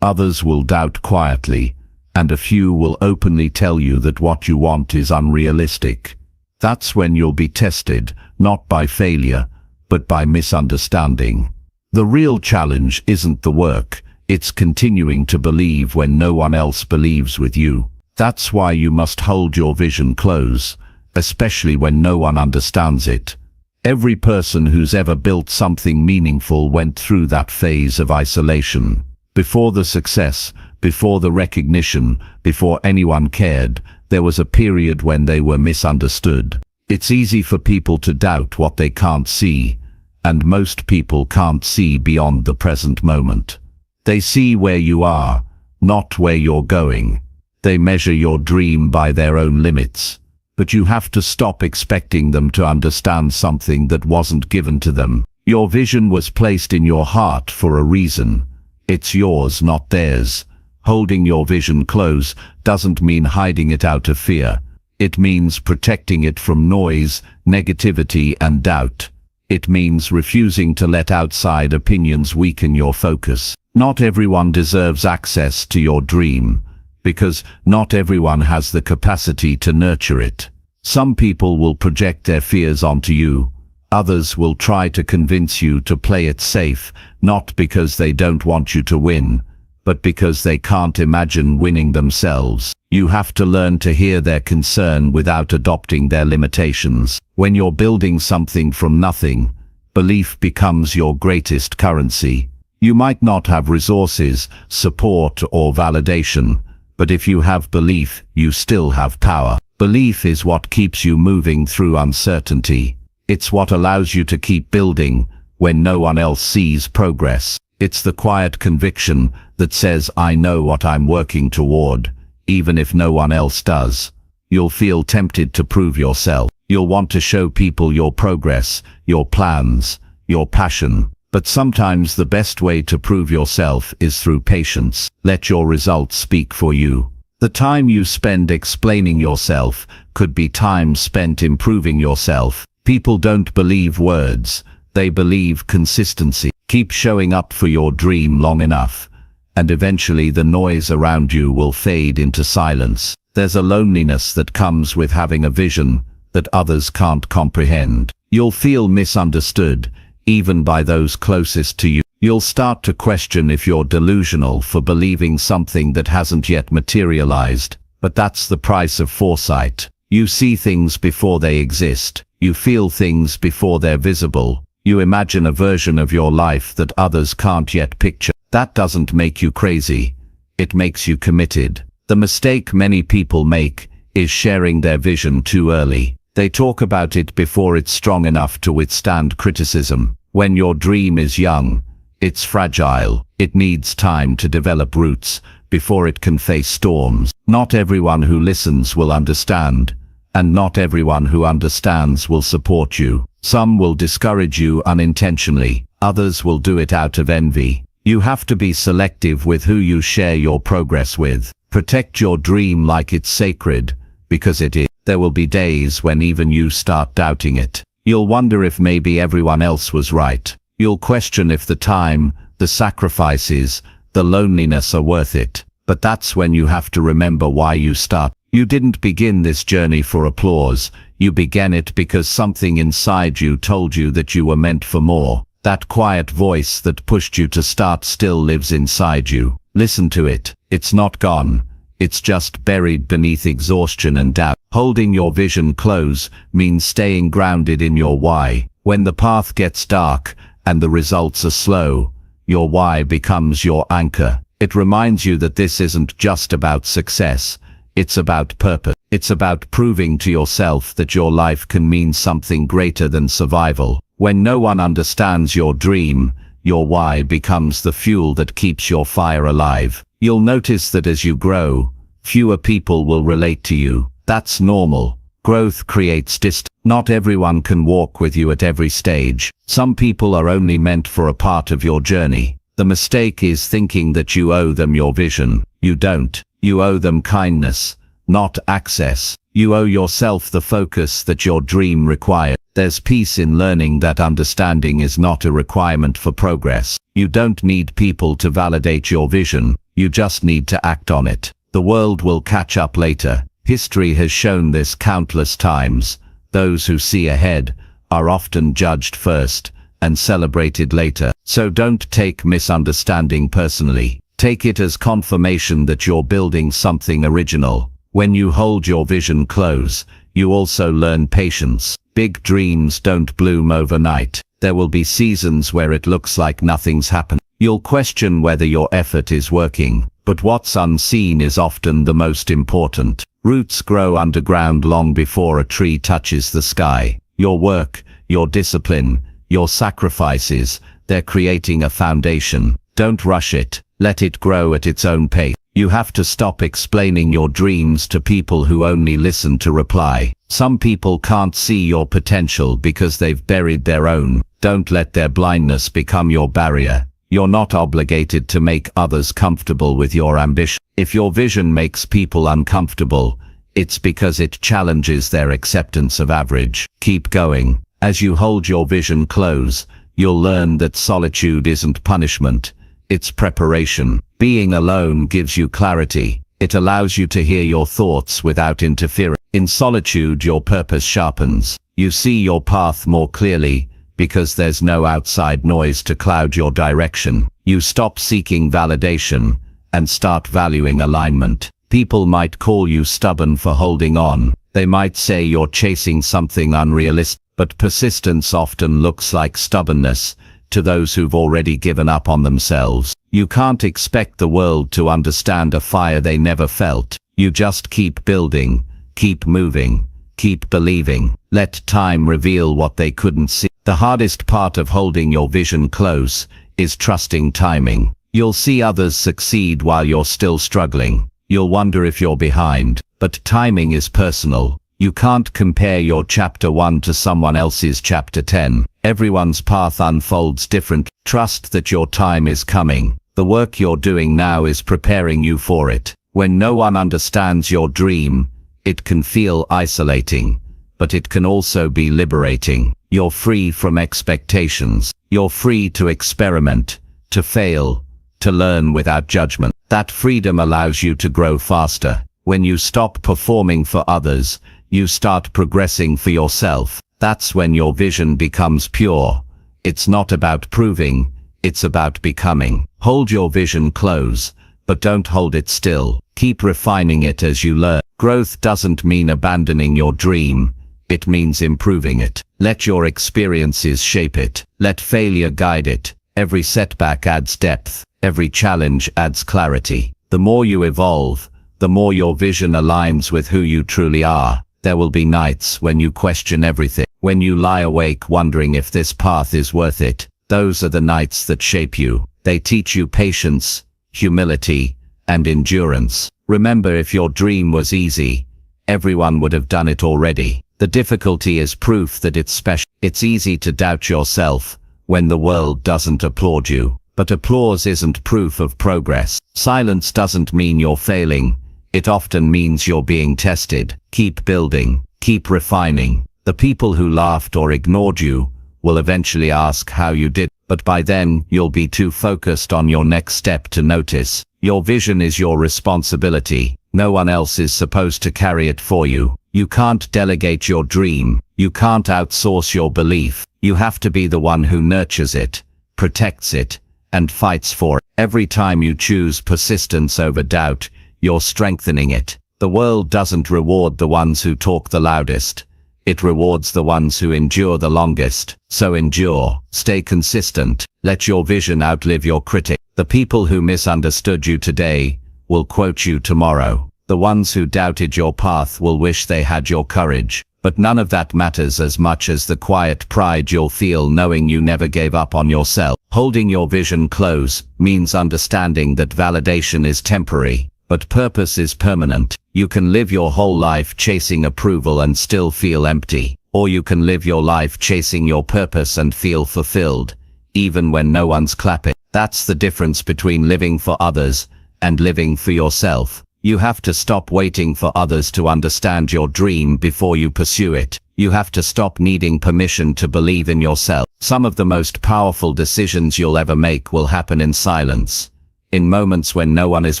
others will doubt quietly, and a few will openly tell you that what you want is unrealistic. That's when you'll be tested, not by failure, but by misunderstanding. The real challenge isn't the work, it's continuing to believe when no one else believes with you. That's why you must hold your vision close, especially when no one understands it. Every person who's ever built something meaningful went through that phase of isolation. Before the success, before the recognition, before anyone cared, there was a period when they were misunderstood. It's easy for people to doubt what they can't see, and most people can't see beyond the present moment. They see where you are, not where you're going. They measure your dream by their own limits. But you have to stop expecting them to understand something that wasn't given to them. Your vision was placed in your heart for a reason. It's yours, not theirs. Holding your vision close doesn't mean hiding it out of fear. It means protecting it from noise, negativity, and doubt. It means refusing to let outside opinions weaken your focus. Not everyone deserves access to your dream, because not everyone has the capacity to nurture it. Some people will project their fears onto you. Others will try to convince you to play it safe, not because they don't want you to win, but because they can't imagine winning themselves. You have to learn to hear their concern without adopting their limitations. When you're building something from nothing, belief becomes your greatest currency. You might not have resources, support, or validation, but if you have belief, you still have power. Belief is what keeps you moving through uncertainty. It's what allows you to keep building when no one else sees progress. It's the quiet conviction that says, I know what I'm working toward, even if no one else does. You'll feel tempted to prove yourself. You'll want to show people your progress, your plans, your passion. But sometimes the best way to prove yourself is through patience. Let your results speak for you. The time you spend explaining yourself could be time spent improving yourself. People don't believe words, they believe consistency. Keep showing up for your dream long enough, and eventually the noise around you will fade into silence. There's a loneliness that comes with having a vision that others can't comprehend. You'll feel misunderstood, even by those closest to you. You'll start to question if you're delusional for believing something that hasn't yet materialized. But that's the price of foresight. You see things before they exist. You feel things before they're visible. You imagine a version of your life that others can't yet picture. That doesn't make you crazy. It makes you committed. The mistake many people make is sharing their vision too early. They talk about it before it's strong enough to withstand criticism. When your dream is young, it's fragile. It needs time to develop roots before it can face storms. Not everyone who listens will understand, and not everyone who understands will support you. Some will discourage you unintentionally, others will do it out of envy. You have to be selective with who you share your progress with. Protect your dream like it's sacred, because it is. There will be days when even you start doubting it. You'll wonder if maybe everyone else was right. You'll question if the time, the sacrifices, the loneliness are worth it. But that's when you have to remember why you start. You didn't begin this journey for applause. You began it because something inside you told you that you were meant for more. That quiet voice that pushed you to start still lives inside you. Listen to it. It's not gone. It's just buried beneath exhaustion and doubt. Holding your vision close means staying grounded in your why. When the path gets dark and the results are slow, your why becomes your anchor. It reminds you that this isn't just about success. It's about purpose. It's about proving to yourself that your life can mean something greater than survival. When no one understands your dream, your why becomes the fuel that keeps your fire alive. You'll notice that as you grow, fewer people will relate to you. That's normal. Growth creates distance. Not everyone can walk with you at every stage. Some people are only meant for a part of your journey. The mistake is thinking that you owe them your vision. You don't. You owe them kindness, not access. You owe yourself the focus that your dream requires. There's peace in learning that understanding is not a requirement for progress. You don't need people to validate your vision. You just need to act on it. The world will catch up later. History has shown this countless times. Those who see ahead are often judged first and celebrated later. So don't take misunderstanding personally. Take it as confirmation that you're building something original. When you hold your vision close, you also learn patience. Big dreams don't bloom overnight. There will be seasons where it looks like nothing's happened. You'll question whether your effort is working, but what's unseen is often the most important. Roots grow underground long before a tree touches the sky. Your work, your discipline, your sacrifices, they're creating a foundation. Don't rush it. Let it grow at its own pace. You have to stop explaining your dreams to people who only listen to reply. Some people can't see your potential because they've buried their own. Don't let their blindness become your barrier. You're not obligated to make others comfortable with your ambition. If your vision makes people uncomfortable, it's because it challenges their acceptance of average. Keep going. As you hold your vision close, you'll learn that solitude isn't punishment. It's preparation. Being alone gives you clarity. It allows you to hear your thoughts without interference. In solitude, your purpose sharpens. You see your path more clearly because there's no outside noise to cloud your direction. You stop seeking validation and start valuing alignment. People might call you stubborn for holding on. They might say you're chasing something unrealistic, but persistence often looks like stubbornness to those who've already given up on themselves. You can't expect the world to understand a fire they never felt. You just keep building, keep moving, keep believing. Let time reveal what they couldn't see. The hardest part of holding your vision close is trusting timing. You'll see others succeed while you're still struggling. You'll wonder if you're behind, but timing is personal. You can't compare your chapter 1 to someone else's chapter 10. Everyone's path unfolds different. Trust that your time is coming. The work you're doing now is preparing you for it. When no one understands your dream, it can feel isolating, but it can also be liberating. You're free from expectations. You're free to experiment, to fail, to learn without judgment. That freedom allows you to grow faster. When you stop performing for others, you start progressing for yourself. That's when your vision becomes pure. It's not about proving, it's about becoming. Hold your vision close, but don't hold it still. Keep refining it as you learn. Growth doesn't mean abandoning your dream. It means improving it. Let your experiences shape it. Let failure guide it. Every setback adds depth. Every challenge adds clarity. The more you evolve, the more your vision aligns with who you truly are. There will be nights when you question everything, when you lie awake wondering if this path is worth it. Those are the nights that shape you. They teach you patience, humility, and endurance. Remember, if your dream was easy, everyone would have done it already. The difficulty is proof that it's special. It's easy to doubt yourself when the world doesn't applaud you. But applause isn't proof of progress. Silence doesn't mean you're failing. It often means you're being tested. Keep building. Keep refining. The people who laughed or ignored you will eventually ask how you did, but by then you'll be too focused on your next step to notice. Your vision is your responsibility. No one else is supposed to carry it for you. You can't delegate your dream. You can't outsource your belief. You have to be the one who nurtures it, protects it, and fights for it. Every time you choose persistence over doubt, you're strengthening it. The world doesn't reward the ones who talk the loudest. It rewards the ones who endure the longest. So endure, stay consistent, let your vision outlive your critic. The people who misunderstood you today will quote you tomorrow. The ones who doubted your path will wish they had your courage. But none of that matters as much as the quiet pride you'll feel knowing you never gave up on yourself. Holding your vision close means understanding that validation is temporary, but purpose is permanent. You can live your whole life chasing approval and still feel empty, or you can live your life chasing your purpose and feel fulfilled, even when no one's clapping. That's the difference between living for others and living for yourself. You have to stop waiting for others to understand your dream before you pursue it. You have to stop needing permission to believe in yourself. Some of the most powerful decisions you'll ever make will happen in silence. In moments when no one is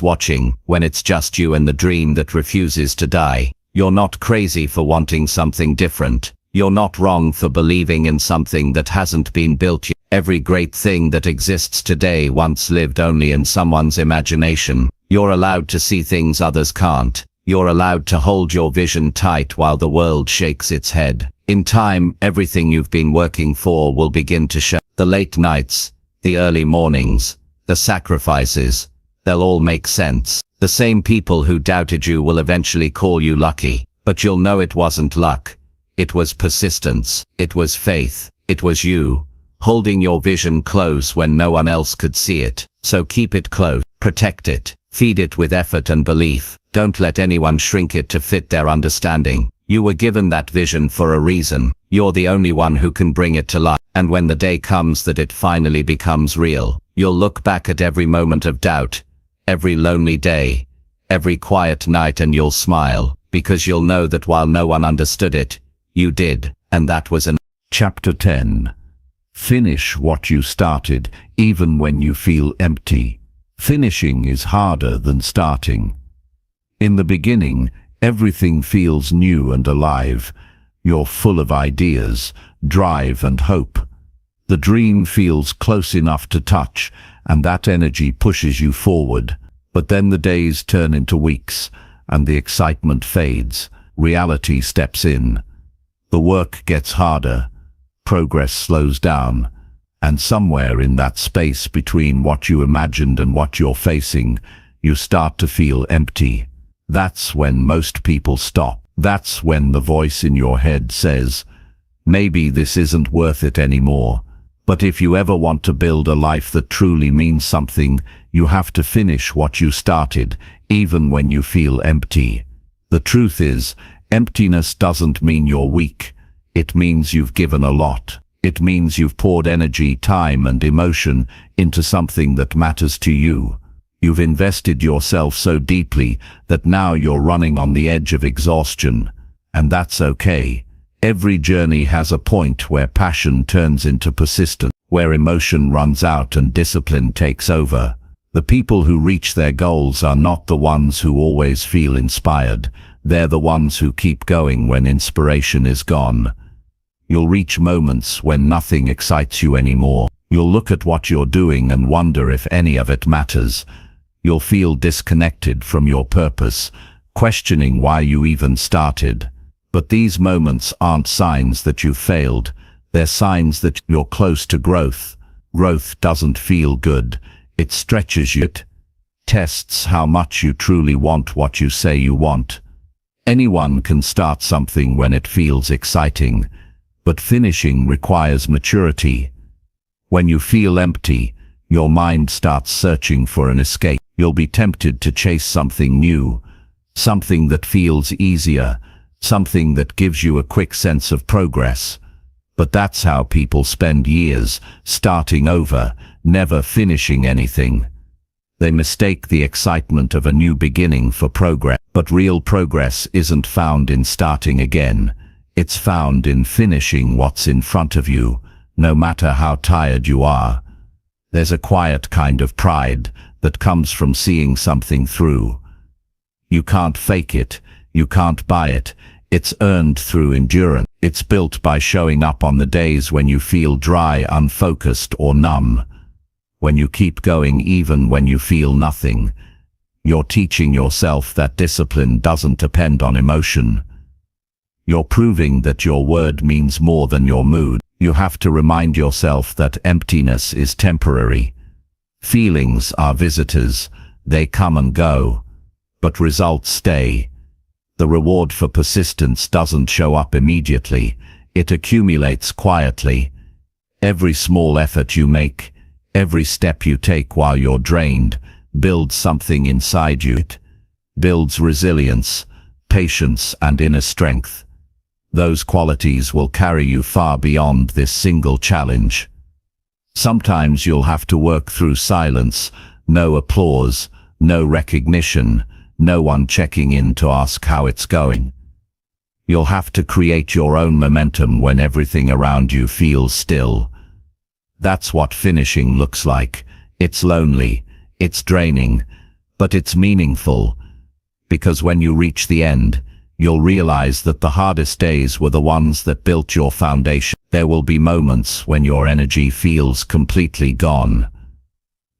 watching, when it's just you and the dream that refuses to die. You're not crazy for wanting something different. You're not wrong for believing in something that hasn't been built yet. Every great thing that exists today once lived only in someone's imagination. You're allowed to see things others can't. You're allowed to hold your vision tight while the world shakes its head. In time, everything you've been working for will begin to show. The late nights, the early mornings, the sacrifices, they'll all make sense. The same people who doubted you will eventually call you lucky, but you'll know it wasn't luck. It was persistence. It was faith. It was you, holding your vision close when no one else could see it. So keep it close. Protect it. Feed it with effort and belief. Don't let anyone shrink it to fit their understanding. You were given that vision for a reason. You're the only one who can bring it to life. And when the day comes that it finally becomes real, you'll look back at every moment of doubt, every lonely day, every quiet night, and you'll smile, because you'll know that while no one understood it, you did, and that was enough. Chapter 10. Finish what you started, even when you feel empty. Finishing is harder than starting. In the beginning, everything feels new and alive. You're full of ideas, drive and hope. The dream feels close enough to touch, and that energy pushes you forward. But then the days turn into weeks, and the excitement fades. Reality steps in. The work gets harder. Progress slows down. And somewhere in that space between what you imagined and what you're facing, you start to feel empty. That's when most people stop. That's when the voice in your head says, maybe this isn't worth it anymore. But if you ever want to build a life that truly means something, you have to finish what you started, even when you feel empty. The truth is, emptiness doesn't mean you're weak. It means you've given a lot. It means you've poured energy, time, and emotion into something that matters to you. You've invested yourself so deeply that now you're running on the edge of exhaustion. And that's okay. Every journey has a point where passion turns into persistence, where emotion runs out and discipline takes over. The people who reach their goals are not the ones who always feel inspired. They're the ones who keep going when inspiration is gone. You'll reach moments when nothing excites you anymore. You'll look at what you're doing and wonder if any of it matters. You'll feel disconnected from your purpose, questioning why you even started. But these moments aren't signs that you've failed. They're signs that you're close to growth. Growth doesn't feel good. It stretches you. It tests how much you truly want what you say you want. Anyone can start something when it feels exciting. But finishing requires maturity. When you feel empty, your mind starts searching for an escape. You'll be tempted to chase something new, something that feels easier, something that gives you a quick sense of progress. But that's how people spend years, starting over, never finishing anything. They mistake the excitement of a new beginning for progress. But real progress isn't found in starting again. It's found in finishing what's in front of you, no matter how tired you are. There's a quiet kind of pride that comes from seeing something through. You can't fake it, you can't buy it. It's earned through endurance. It's built by showing up on the days when you feel dry, unfocused, or numb. When you keep going even when you feel nothing. You're teaching yourself that discipline doesn't depend on emotion. You're proving that your word means more than your mood. You have to remind yourself that emptiness is temporary. Feelings are visitors, they come and go. But results stay. The reward for persistence doesn't show up immediately, it accumulates quietly. Every small effort you make, every step you take while you're drained, builds something inside you. It builds resilience, patience, and inner strength. Those qualities will carry you far beyond this single challenge. Sometimes you'll have to work through silence, no applause, no recognition, no one checking in to ask how it's going. You'll have to create your own momentum when everything around you feels still. That's what finishing looks like. It's lonely, it's draining, but it's meaningful. Because when you reach the end, you'll realize that the hardest days were the ones that built your foundation. There will be moments when your energy feels completely gone.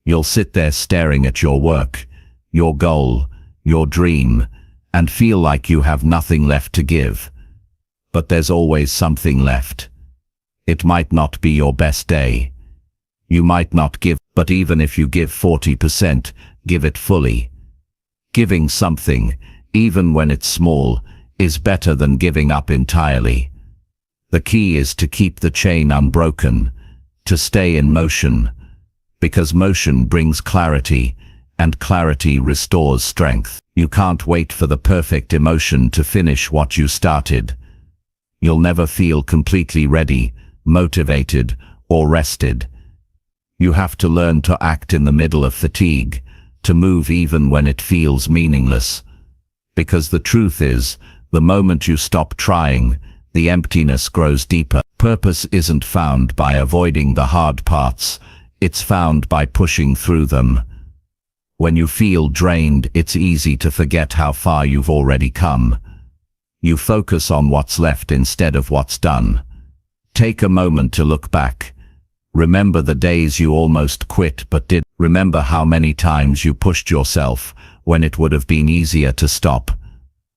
You'll sit there staring at your work, your goal, your dream, and feel like you have nothing left to give. But there's always something left. It might not be your best day. You might not give, but even if you give 40%, give it fully. Giving something, even when it's small, is better than giving up entirely. The key is to keep the chain unbroken, to stay in motion, because motion brings clarity, and clarity restores strength. You can't wait for the perfect emotion to finish what you started. You'll never feel completely ready, motivated, or rested. You have to learn to act in the middle of fatigue, to move even when it feels meaningless. Because the truth is, the moment you stop trying, the emptiness grows deeper. Purpose isn't found by avoiding the hard parts, it's found by pushing through them. When you feel drained, it's easy to forget how far you've already come. You focus on what's left instead of what's done. Take a moment to look back. Remember the days you almost quit but did. Remember how many times you pushed yourself when it would have been easier to stop.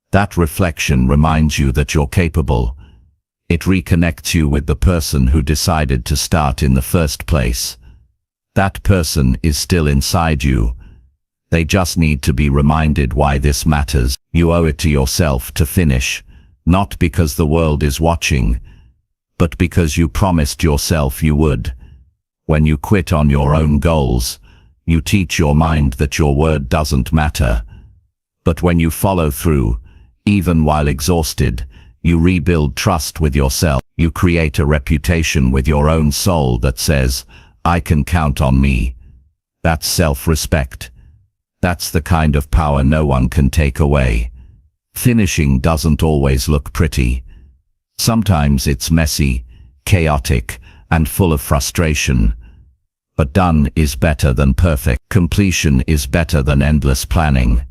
That reflection reminds you that you're capable. It reconnects you with the person who decided to start in the first place. That person is still inside you. They just need to be reminded why this matters. You owe it to yourself to finish, not because the world is watching, but because you promised yourself you would. When you quit on your own goals, you teach your mind that your word doesn't matter. But when you follow through, even while exhausted, you rebuild trust with yourself. You create a reputation with your own soul that says, "I can count on me." That's self-respect. That's the kind of power no one can take away. Finishing doesn't always look pretty. Sometimes it's messy, chaotic, and full of frustration. But done is better than perfect. Completion is better than endless planning.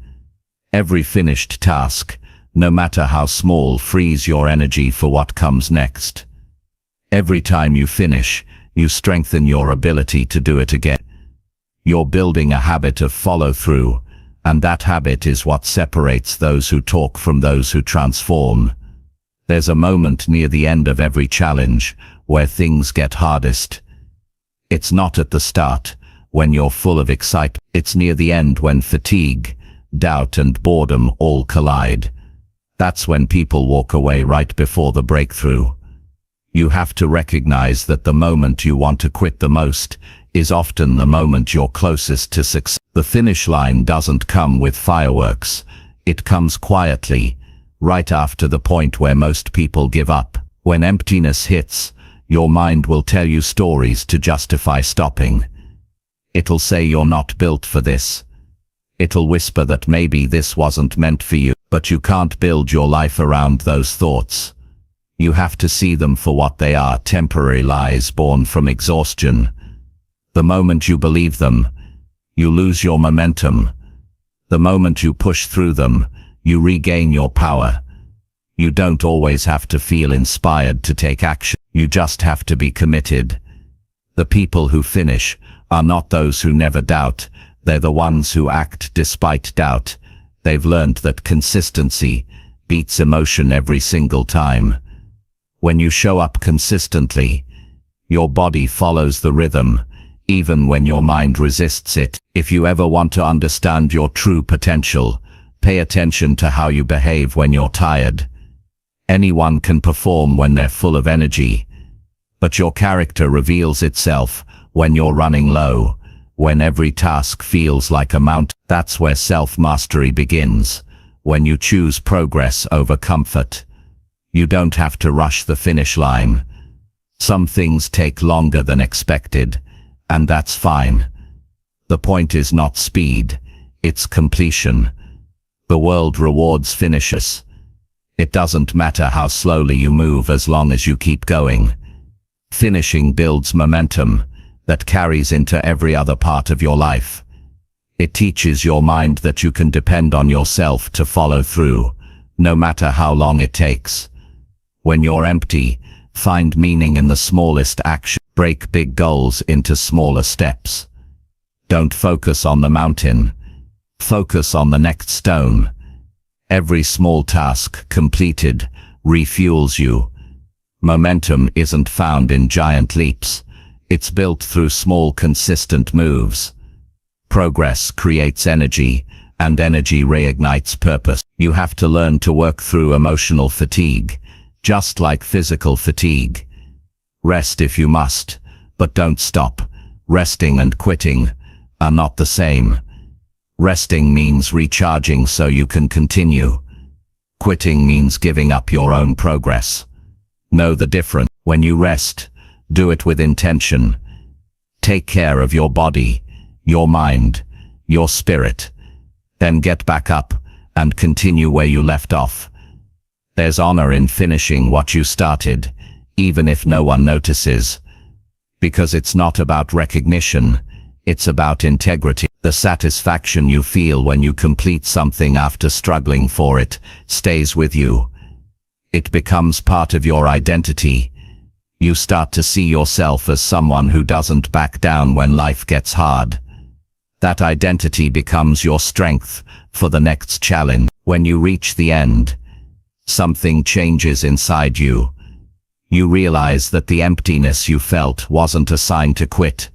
Every finished task, no matter how small, frees your energy for what comes next. Every time you finish, you strengthen your ability to do it again. You're building a habit of follow-through, and that habit is what separates those who talk from those who transform. There's a moment near the end of every challenge where things get hardest. It's not at the start, when you're full of excitement. It's near the end when fatigue, doubt, and boredom all collide. That's when people walk away right before the breakthrough. You have to recognize that the moment you want to quit the most is often the moment you're closest to success. The finish line doesn't come with fireworks. It comes quietly, right after the point where most people give up. When emptiness hits, Your mind will tell you stories to justify stopping. It'll say you're not built for this. It'll whisper that maybe this wasn't meant for you, but you can't build your life around those thoughts. You have to see them for what they are, temporary lies born from exhaustion. The moment you believe them, you lose your momentum. The moment you push through them, you regain your power. You don't always have to feel inspired to take action. You just have to be committed. The people who finish are not those who never doubt. They're the ones who act despite doubt. They've learned that consistency beats emotion every single time. When you show up consistently, your body follows the rhythm, even when your mind resists it. If you ever want to understand your true potential, pay attention to how you behave when you're tired. Anyone can perform when they're full of energy, but your character reveals itself when you're running low, when every task feels like a mountain. That's where self-mastery begins, when you choose progress over comfort. You don't have to rush the finish line. Some things take longer than expected, and that's fine. The point is not speed, it's completion. The world rewards finishers. It doesn't matter how slowly you move as long as you keep going. Finishing builds momentum that carries into every other part of your life. It teaches your mind that you can depend on yourself to follow through, no matter how long it takes. When you're empty, find meaning in the smallest action. Break big goals into smaller steps. Don't focus on the mountain. Focus on the next stone. Every small task completed refuels you. Momentum isn't found in giant leaps. It's built through small, consistent moves. Progress creates energy, and energy reignites purpose. You have to learn to work through emotional fatigue, just like physical fatigue. Rest if you must, but don't stop. Resting and quitting are not the same. Resting means recharging so you can continue. Quitting means giving up your own progress. Know the difference. When you rest, do it with intention. Take care of your body, your mind, your spirit. Then get back up and continue where you left off. There's honor in finishing what you started, even if no one notices. Because it's not about recognition, it's about integrity. The satisfaction you feel when you complete something after struggling for it stays with you. It becomes part of your identity. You start to see yourself as someone who doesn't back down when life gets hard. That identity becomes your strength for the next challenge. When you reach the end, something changes inside you. You realize that the emptiness you felt wasn't a sign to quit.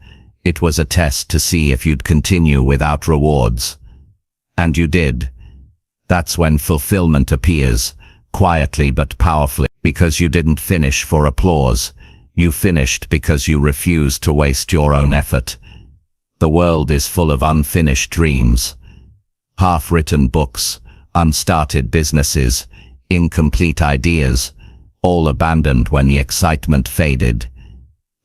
It was a test to see if you'd continue without rewards. And you did. That's when fulfillment appears, quietly but powerfully. Because you didn't finish for applause. You finished because you refused to waste your own effort. The world is full of unfinished dreams. Half-written books, unstarted businesses, incomplete ideas, all abandoned when the excitement faded.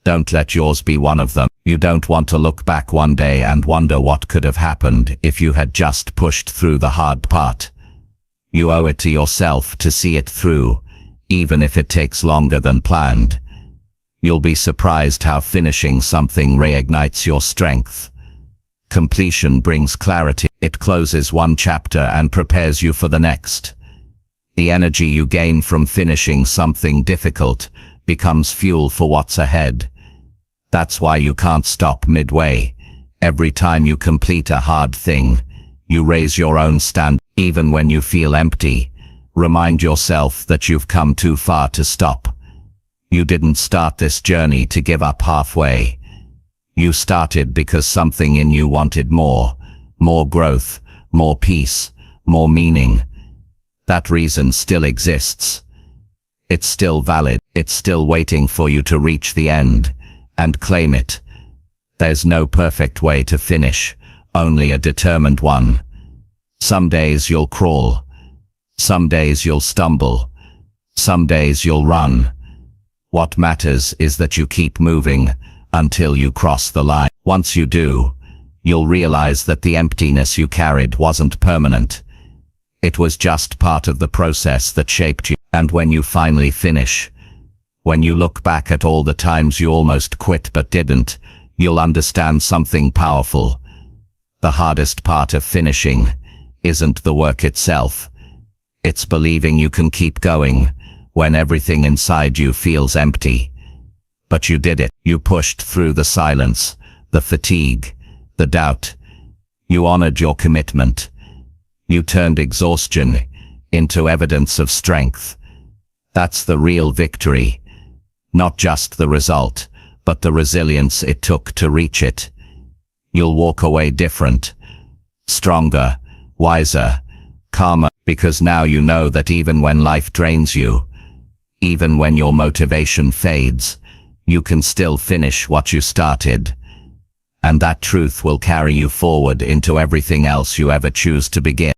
Don't let yours be one of them. You don't want to look back one day and wonder what could have happened if you had just pushed through the hard part. You owe it to yourself to see it through, even if it takes longer than planned. You'll be surprised how finishing something reignites your strength. Completion brings clarity. It closes one chapter and prepares you for the next. The energy you gain from finishing something difficult becomes fuel for what's ahead. That's why you can't stop midway. Every time you complete a hard thing, you raise your own standard. Even when you feel empty, remind yourself that you've come too far to stop. You didn't start this journey to give up halfway. You started because something in you wanted more growth, more peace, more meaning. That reason still exists. It's still valid. It's still waiting for you to reach the end and claim it. There's no perfect way to finish, only a determined one. Some days you'll crawl. Some days you'll stumble. Some days you'll run. What matters is that you keep moving until you cross the line. Once you do, you'll realize that the emptiness you carried wasn't permanent. It was just part of the process that shaped you. And when you finally finish, when you look back at all the times you almost quit but didn't, you'll understand something powerful. The hardest part of finishing isn't the work itself. It's believing you can keep going when everything inside you feels empty. But you did it. You pushed through the silence, the fatigue, the doubt. You honored your commitment. You turned exhaustion into evidence of strength. That's the real victory. Not just the result, but the resilience it took to reach it. You'll walk away different, stronger, wiser, calmer, because now you know that even when life drains you, even when your motivation fades, you can still finish what you started. And that truth will carry you forward into everything else you ever choose to begin.